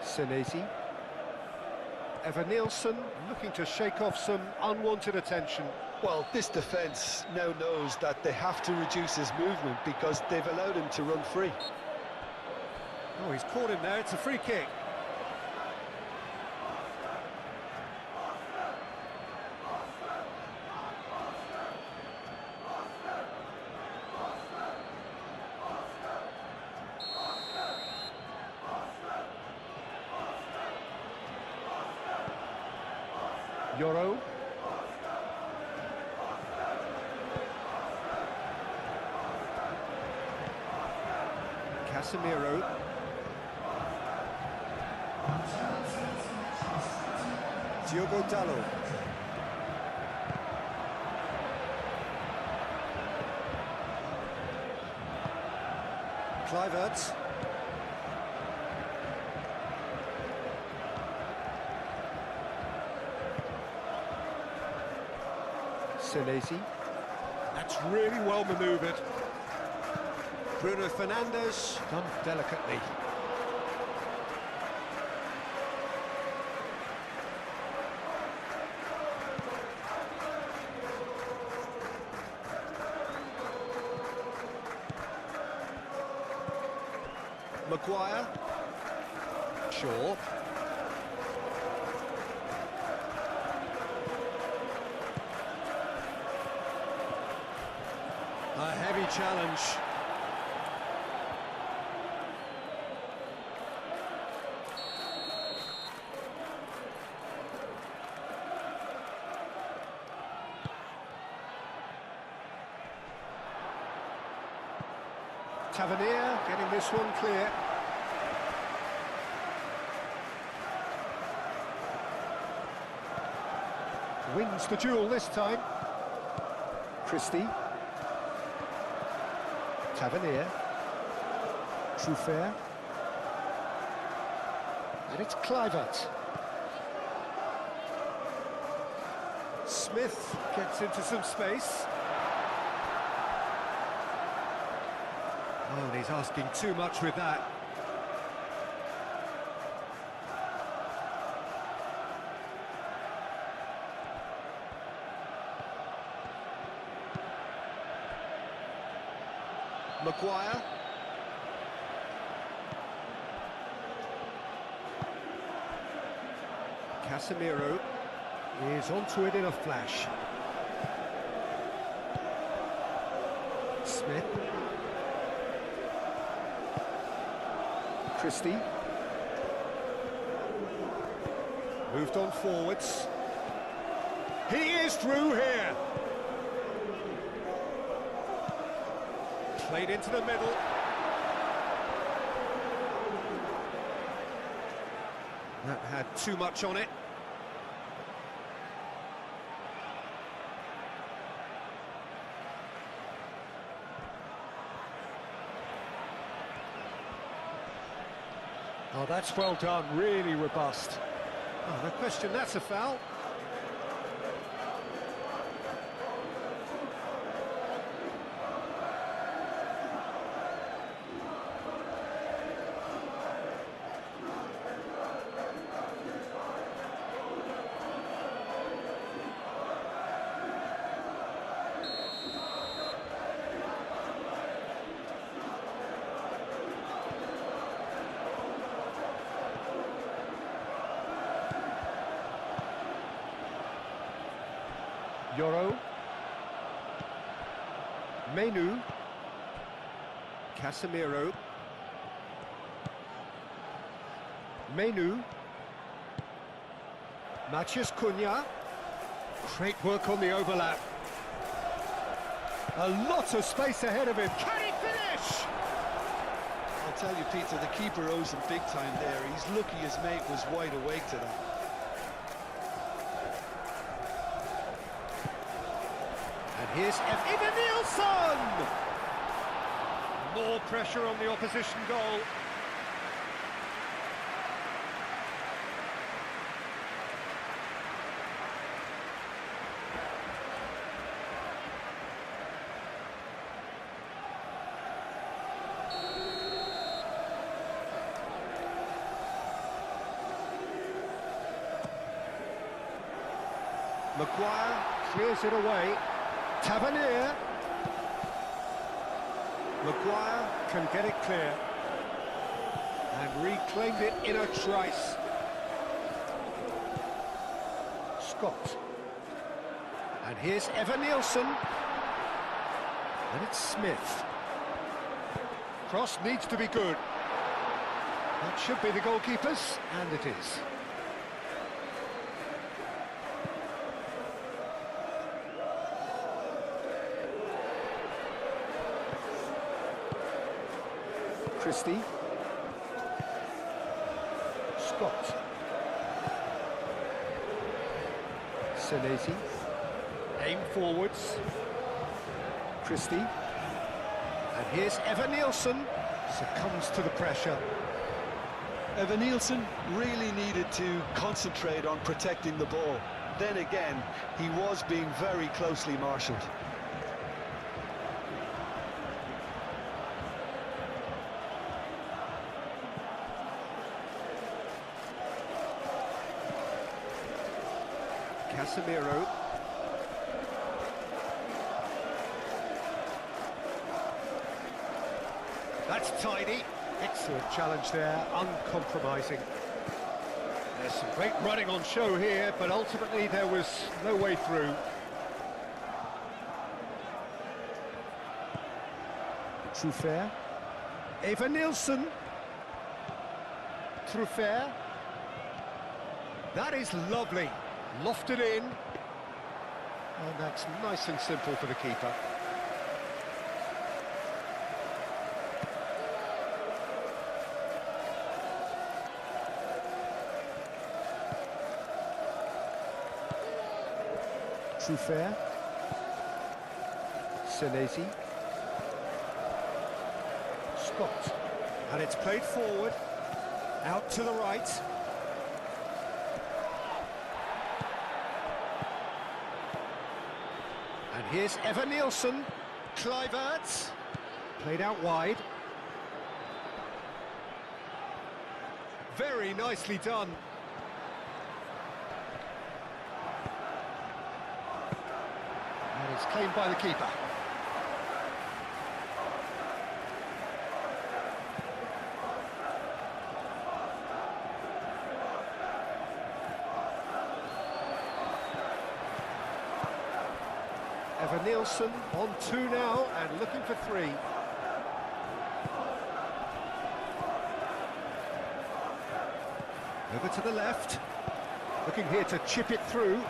Senesi. Evan Nielsen looking to shake off some unwanted attention. Well, this defence now knows that they have to reduce his movement because they've allowed him to run free. Oh, he's caught him there, it's a free kick. Yoro. Casemiro. Diogo Dalot. Kluivert. Senesi. That's really well manoeuvred. Bruno Fernandes done delicately. Maguire. Shaw. A heavy challenge. Tavernier getting this one clear. Wins the duel this time. Christie. Tavernier. Truffert. And it's Kluivert. Smith gets into some space. Oh, and he's asking too much with that. Maguire. Casemiro is onto it in a flash. Smith. Christie. Moved on forwards. He is through here. Played into the middle. That had too much on it. Oh, that's well done, really robust. Oh, no question, that's a foul. Yoro. Menu. Casemiro. Menu. Matheus Cunha. Great work on the overlap. A lot of space ahead of him. Can he finish? I'll tell you, Peter, the keeper owes him big time there. He's lucky his mate was wide awake to that. Here's Evan Nielsen! More pressure on the opposition goal. Maguire clears it away. Tavernier. Maguire can get it clear. And reclaimed it in a trice. Scott. And here's Evan Nielsen. And it's Smith. Cross needs to be good. That should be the goalkeeper's, and it is. Christie. Scott. Senesi. Aim forwards. Christie. And here's Evan Nielsen. Succumbs to the pressure. Evan Nielsen really needed to concentrate on protecting the ball. Then again, he was being very closely marshalled. Casemiro. That's tidy. Excellent challenge there, uncompromising. There's some great running on show here, but ultimately there was no way through. Truffert. Evan Nielsen. Truffert. That is lovely. Lofted in. And that's nice and simple for the keeper. Truffert. Senesi. Scott. And it's played forward. Out to the right. And here's Evan Nielsen. Kluivert. Played out wide. Very nicely done. And it's claimed by the keeper. Evan-Nielsen on 2 now and looking for 3. Over to the left. Looking here to chip it through.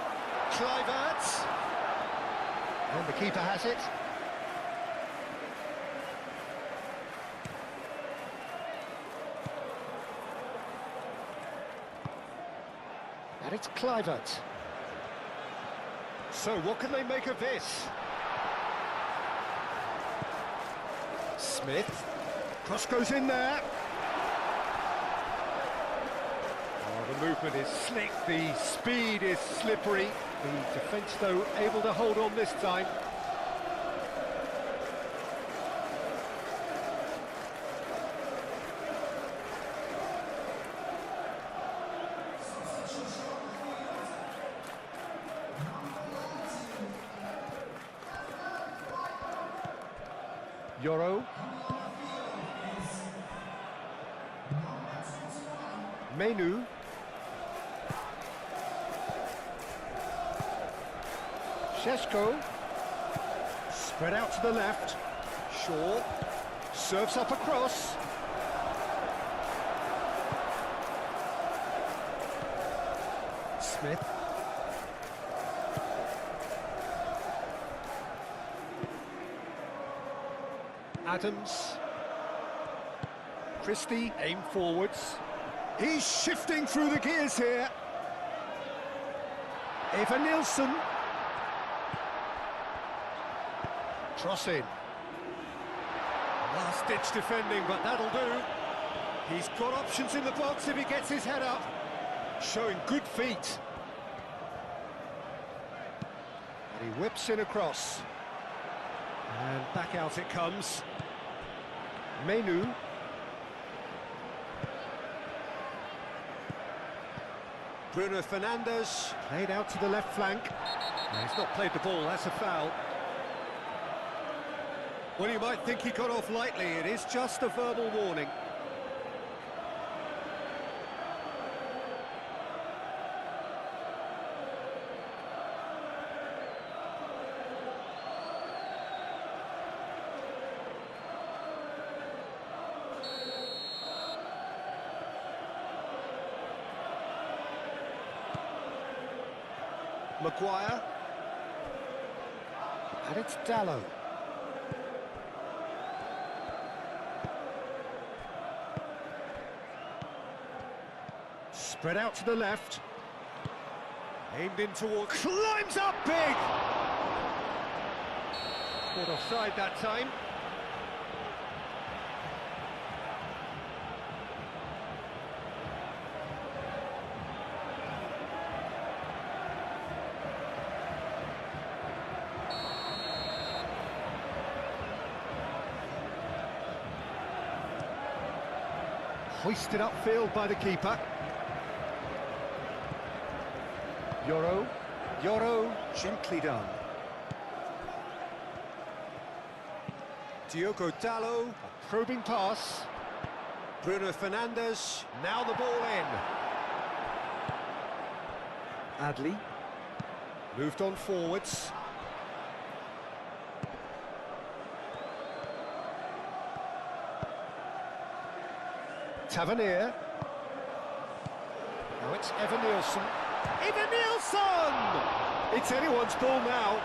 Kluivert. And the keeper has it. And it's Kluivert. So what can they make of this? Smith. Cross goes in there. Oh, the movement is slick, the speed is slippery. The defence, though, able to hold on this time. Yoro. Menu. Šeško. Spread out to the left. Shaw. Serves up across. Smith. Adams. Christie, aim forwards. He's shifting through the gears here. Evan-Nielsen. Cross in. Last-ditch defending, but that'll do. He's got options in the box if he gets his head up. Showing good feet. And he whips in across. And back out it comes. Menu. Bruno Fernandes, played out to the left flank. No, he's not played the ball, that's a foul. Well, you might think he got off lightly, it is just a verbal warning. Maguire. And it's Dalot. Spread out to the left. Aimed in towards... Climbs up big! Caught offside that time. Hoisted upfield by the keeper. Yoro, gently done. Diogo Dalot, a probing pass. Bruno Fernandes, now the ball in. Adley, moved on forwards. Tavernier. Now it's Evan-Nielsen. Evan-Nielsen! It's anyone's ball now.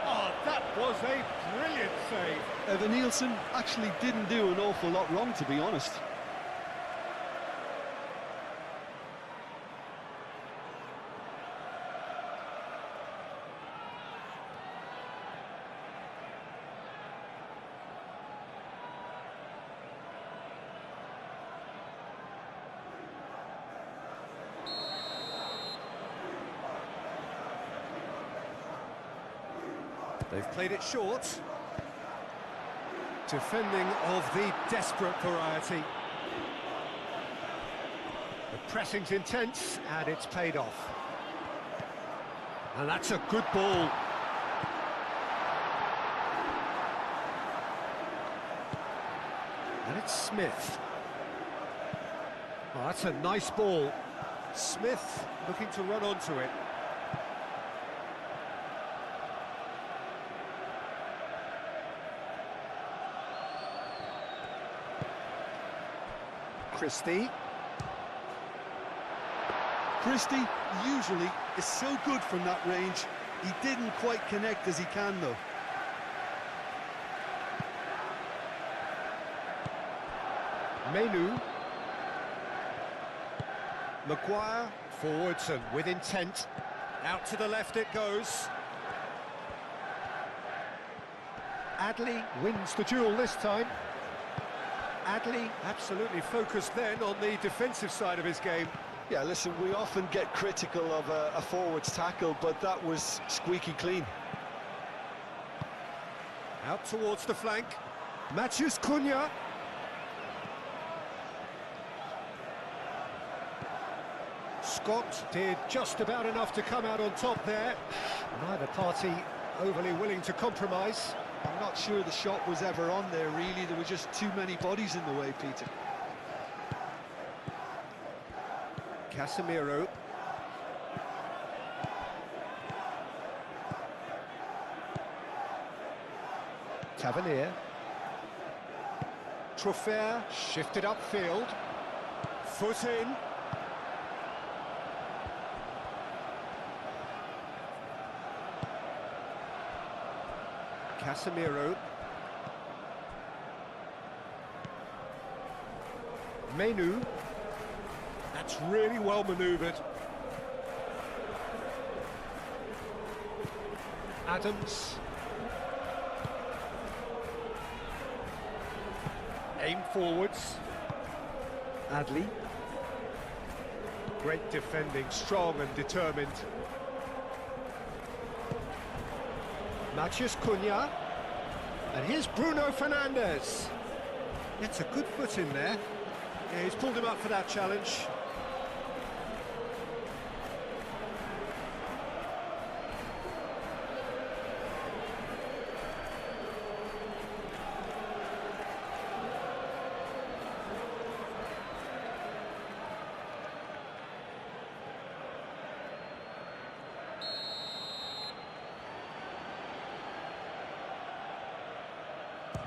Oh, that was a brilliant save. Evan-Nielsen actually didn't do an awful lot wrong, to be honest. They've played it short. Defending of the desperate variety. The pressing's intense, and it's paid off. And that's a good ball. And it's Smith. Oh, that's a nice ball. Smith looking to run onto it. Christie. Christie usually is so good from that range. He didn't quite connect as he can, though. Menu. Maguire, forwards and with intent. Out to the left it goes. Adley wins the duel this time. Adley absolutely focused then on the defensive side of his game. Yeah, listen, we often get critical of a forward's tackle, but that was squeaky clean. Out towards the flank. Matheus Cunha. Scott did just about enough to come out on top there. Neither party overly willing to compromise. I'm not sure the shot was ever on there, really. There were just too many bodies in the way, Peter. Casemiro. Tavernier. Truffert shifted upfield. Foot in. Casemiro. Menu. That's really well manoeuvred. Adams. Aim forwards. Adley. Great defending, strong and determined. Matheus Cunha. And here's Bruno Fernandes. It's a good foot in there. Yeah, he's pulled him up for that challenge.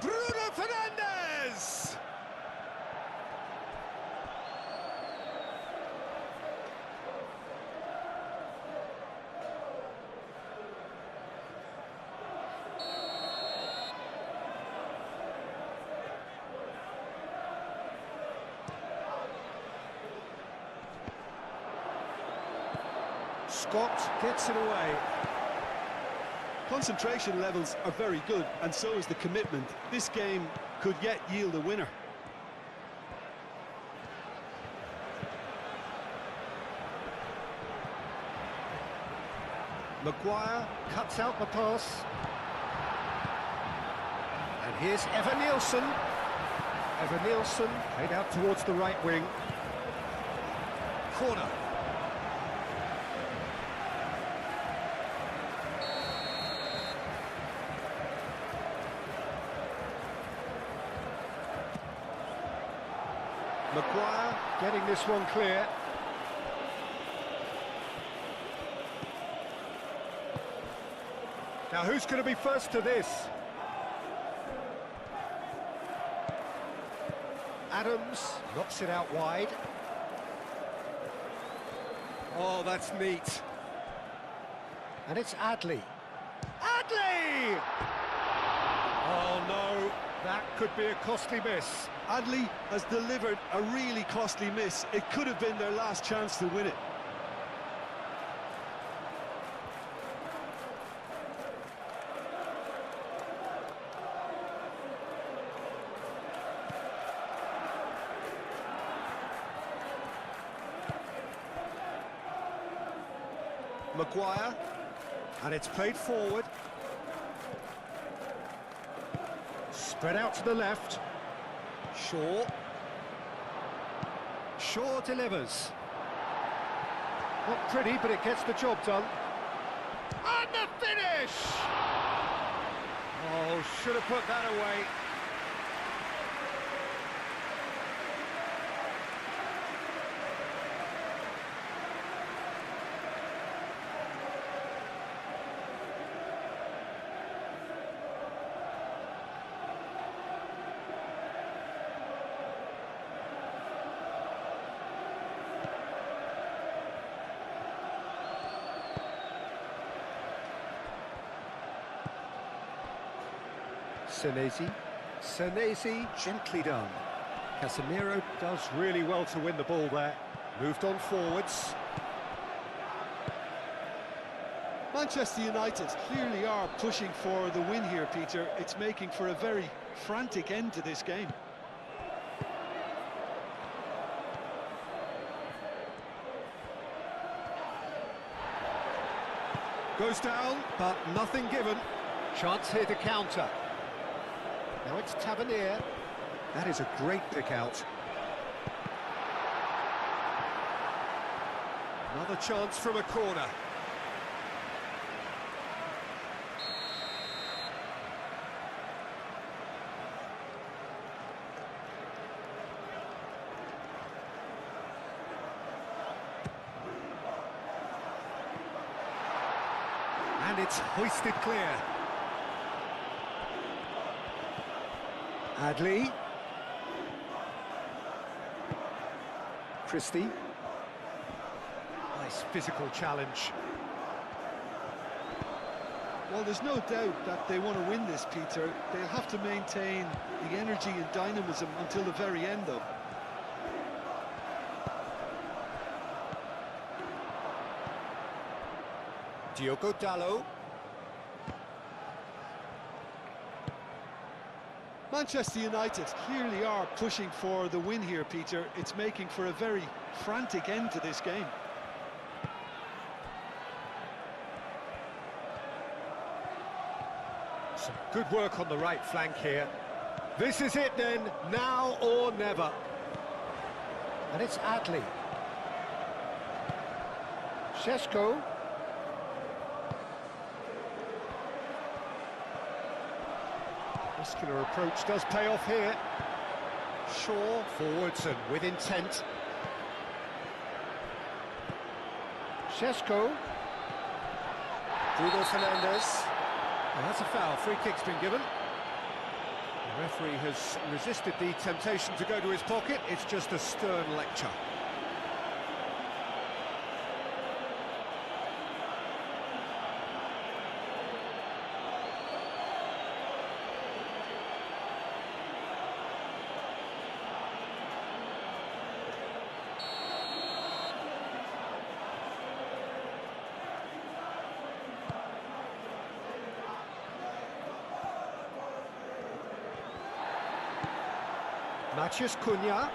Bruno Fernandes! Scott gets it away. Concentration levels are very good, and so is the commitment. This game could yet yield a winner. Maguire cuts out the pass. And here's Evan Nielsen. Evan Nielsen played out towards the right wing. Corner. Maguire getting this one clear. Now who's going to be first to this? Adams knocks it out wide. Oh, that's neat. And it's Adley. Adley! Oh no, that could be a costly miss. Adley has delivered a really costly miss. It could have been their last chance to win it. Maguire, and it's played forward. Spread out to the left. Shaw. Shaw delivers. Not pretty, but it gets the job done. And the finish! Oh, should have put that away. Senesi. Senesi, gently done. Casemiro does really well to win the ball there. Moved on forwards. Manchester United clearly are pushing for the win here, Peter. It's making for a very frantic end to this game. Goes down, but nothing given. Chance here to counter. Now it's Tavernier. That is a great pick out. Another chance from a corner. And it's hoisted clear. Adley. Christie. Nice physical challenge. Well, there's no doubt that they want to win this, Peter. They'll have to maintain the energy and dynamism until the very end, though. Diogo Dalot. Manchester United clearly are pushing for the win here, Peter. It's making for a very frantic end to this game. Some good work on the right flank here. This is it then, now or never. And it's Adley. Šeško. Muscular approach does pay off here. Shaw forwards and with intent. Šeško. Bruno Fernandes. And that's a foul. Free kick's been given. The referee has resisted the temptation to go to his pocket. It's just a stern lecture. Matheus Cunha.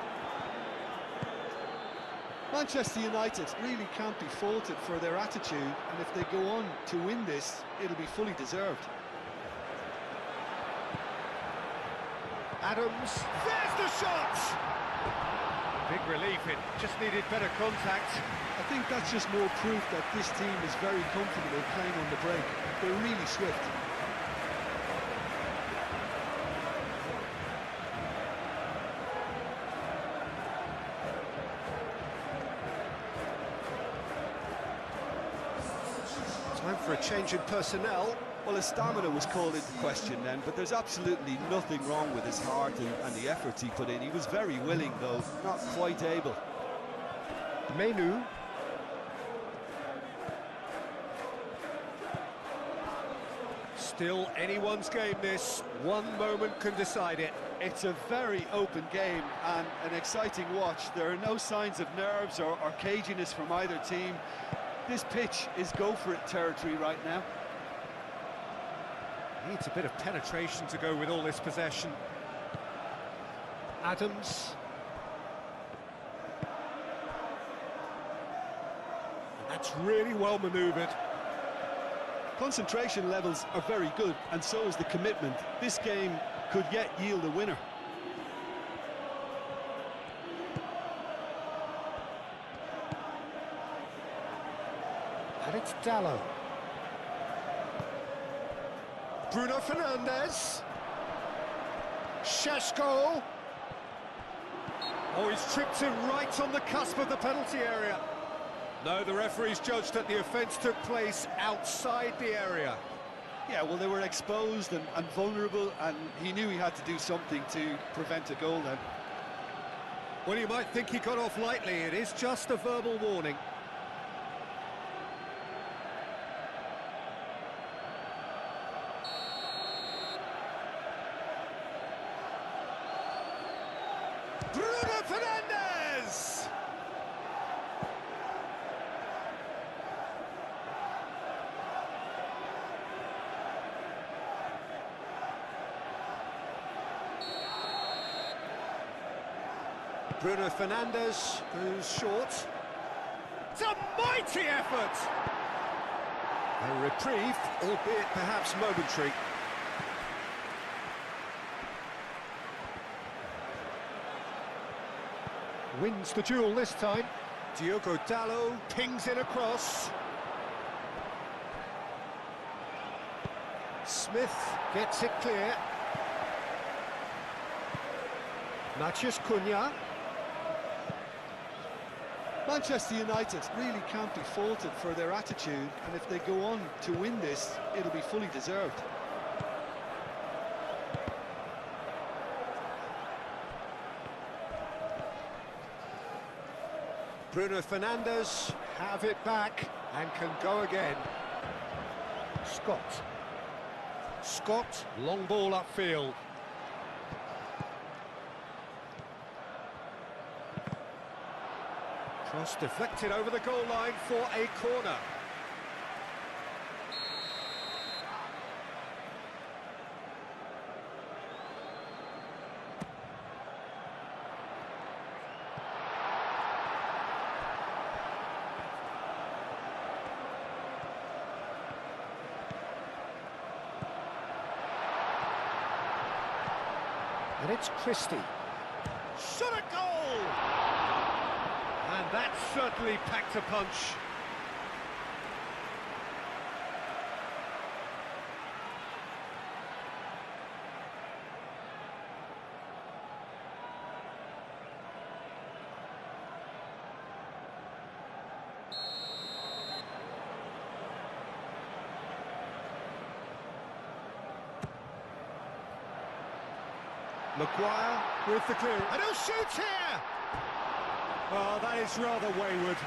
Manchester United really can't be faulted for their attitude, and if they go on to win this, it'll be fully deserved. Adams. There's the shot! Big relief, it just needed better contact. I think that's just more proof that this team is very comfortable playing on the break. They're really swift. Time for a change in personnel. Well, his stamina was called into question then, but there's absolutely nothing wrong with his heart and the efforts he put in. He was very willing, though, not quite able. Menu. Still anyone's game, this. One moment can decide it. It's a very open game and an exciting watch. There are no signs of nerves or caginess from either team. This pitch is go-for-it territory right now. Needs a bit of penetration to go with all this possession. Adams. And that's really well manoeuvred. Concentration levels are very good, and so is the commitment. This game could yet yield a winner. And it's Dalot. Bruno Fernandes. Šeško. Oh, he's tripped him right on the cusp of the penalty area. No, the referee's judged that the offence took place outside the area. Yeah, well, they were exposed and vulnerable, and he knew he had to do something to prevent a goal then. Well, you might think he got off lightly. It is just a verbal warning. Bruno Fernandes goes short. It's a mighty effort! A reprieve, albeit perhaps momentary. Wins the duel this time. Diogo Dalot pings it across. Smith gets it clear. Matheus Cunha. Manchester United really can't be faulted for their attitude, and if they go on to win this, it'll be fully deserved. Bruno Fernandes have it back and can go again. Scott, long ball upfield. Cross deflected over the goal line for a corner. And it's Christie. Shot a goal! And that certainly packed a punch. Maguire with the clearance. And he'll shoot here! Oh, that is rather wayward.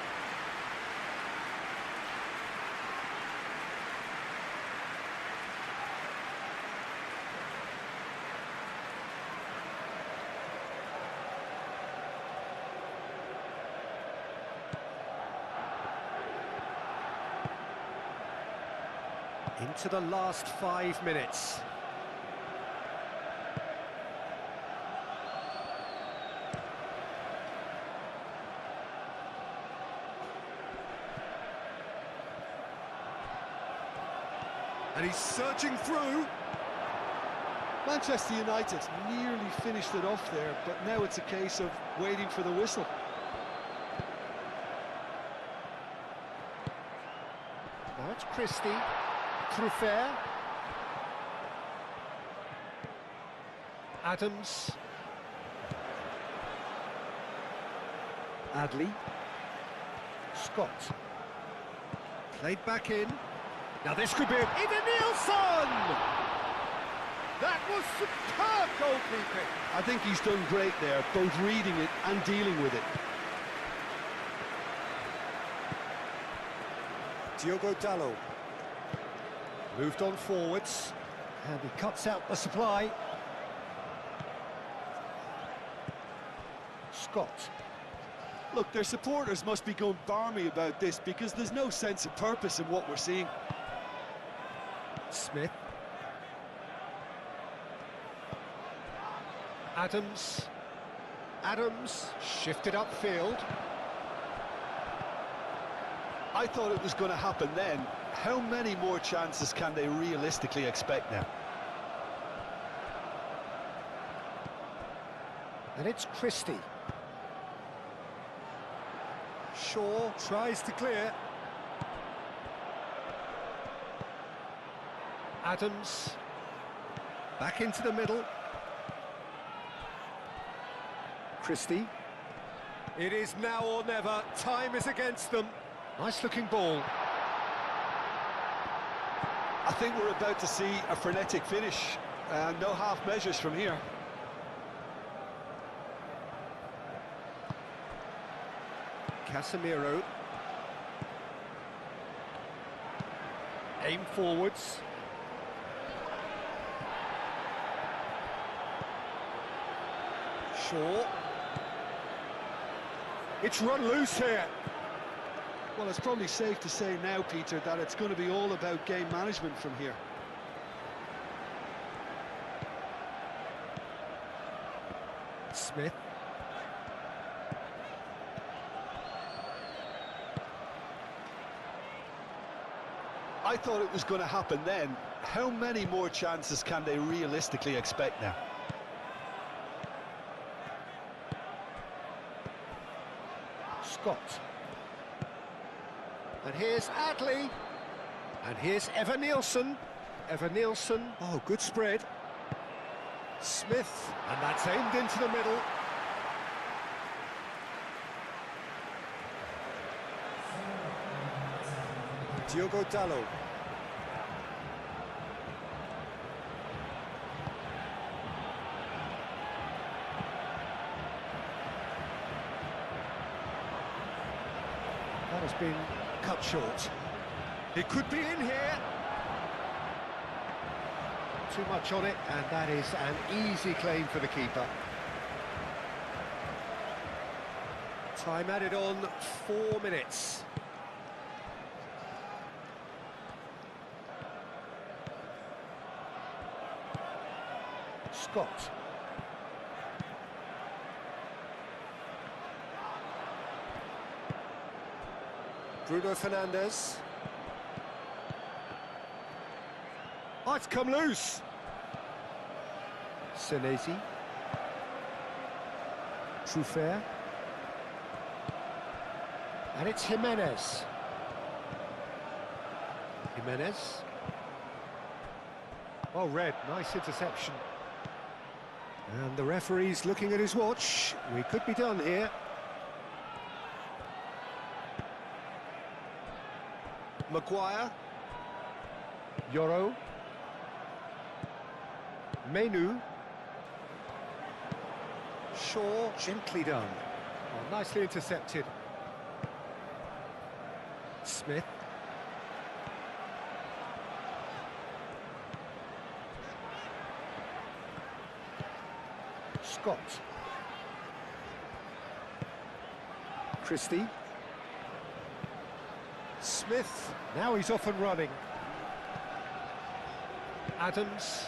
Into the last 5 minutes. And he's surging through. Manchester United nearly finished it off there, but now it's a case of waiting for the whistle. Now it's Christie. Truffert. Adams. Adley. Scott. Played back in. Now this could be Eden Nielsen! That was superb goalkeeping. I think he's done great there, both reading it and dealing with it. Diogo Dalot. Moved on forwards. And he cuts out the supply. Scott. Look, their supporters must be going barmy about this because there's no sense of purpose in what we're seeing. Smith. Adams shifted upfield. I thought it was going to happen then. How many more chances can they realistically expect now? And it's Christie. Shaw tries to clear. Adams. Back into the middle. Christie. It is now or never. Time is against them. Nice looking ball. I think we're about to see a frenetic finish. No half measures from here. Casemiro. Aim forwards. Shaw. It's run loose here. Well, it's probably safe to say now, Peter, that it's going to be all about game management from here. Smith. I thought it was going to happen then. How many more chances can they realistically expect now? Scott. And here's Adley. And here's Evan-Nielsen. Evan-Nielsen. Oh, good spread. Smith. And that's aimed into the middle. Diogo Dalot. That has been cut short. He could be in here. Too much on it, and that is an easy claim for the keeper. Time added on, 4 minutes. Scott. Bruno Fernandes. Oh, it's come loose. Senesi. Truffert. And it's Jimenez. Jimenez. Oh, red, nice interception. And the referee's looking at his watch. We could be done here. Maguire. Yoro. Menu. Shaw, gently done. Oh, nicely intercepted. Smith. Scott. Christie. Smith. Now he's off and running. Adams.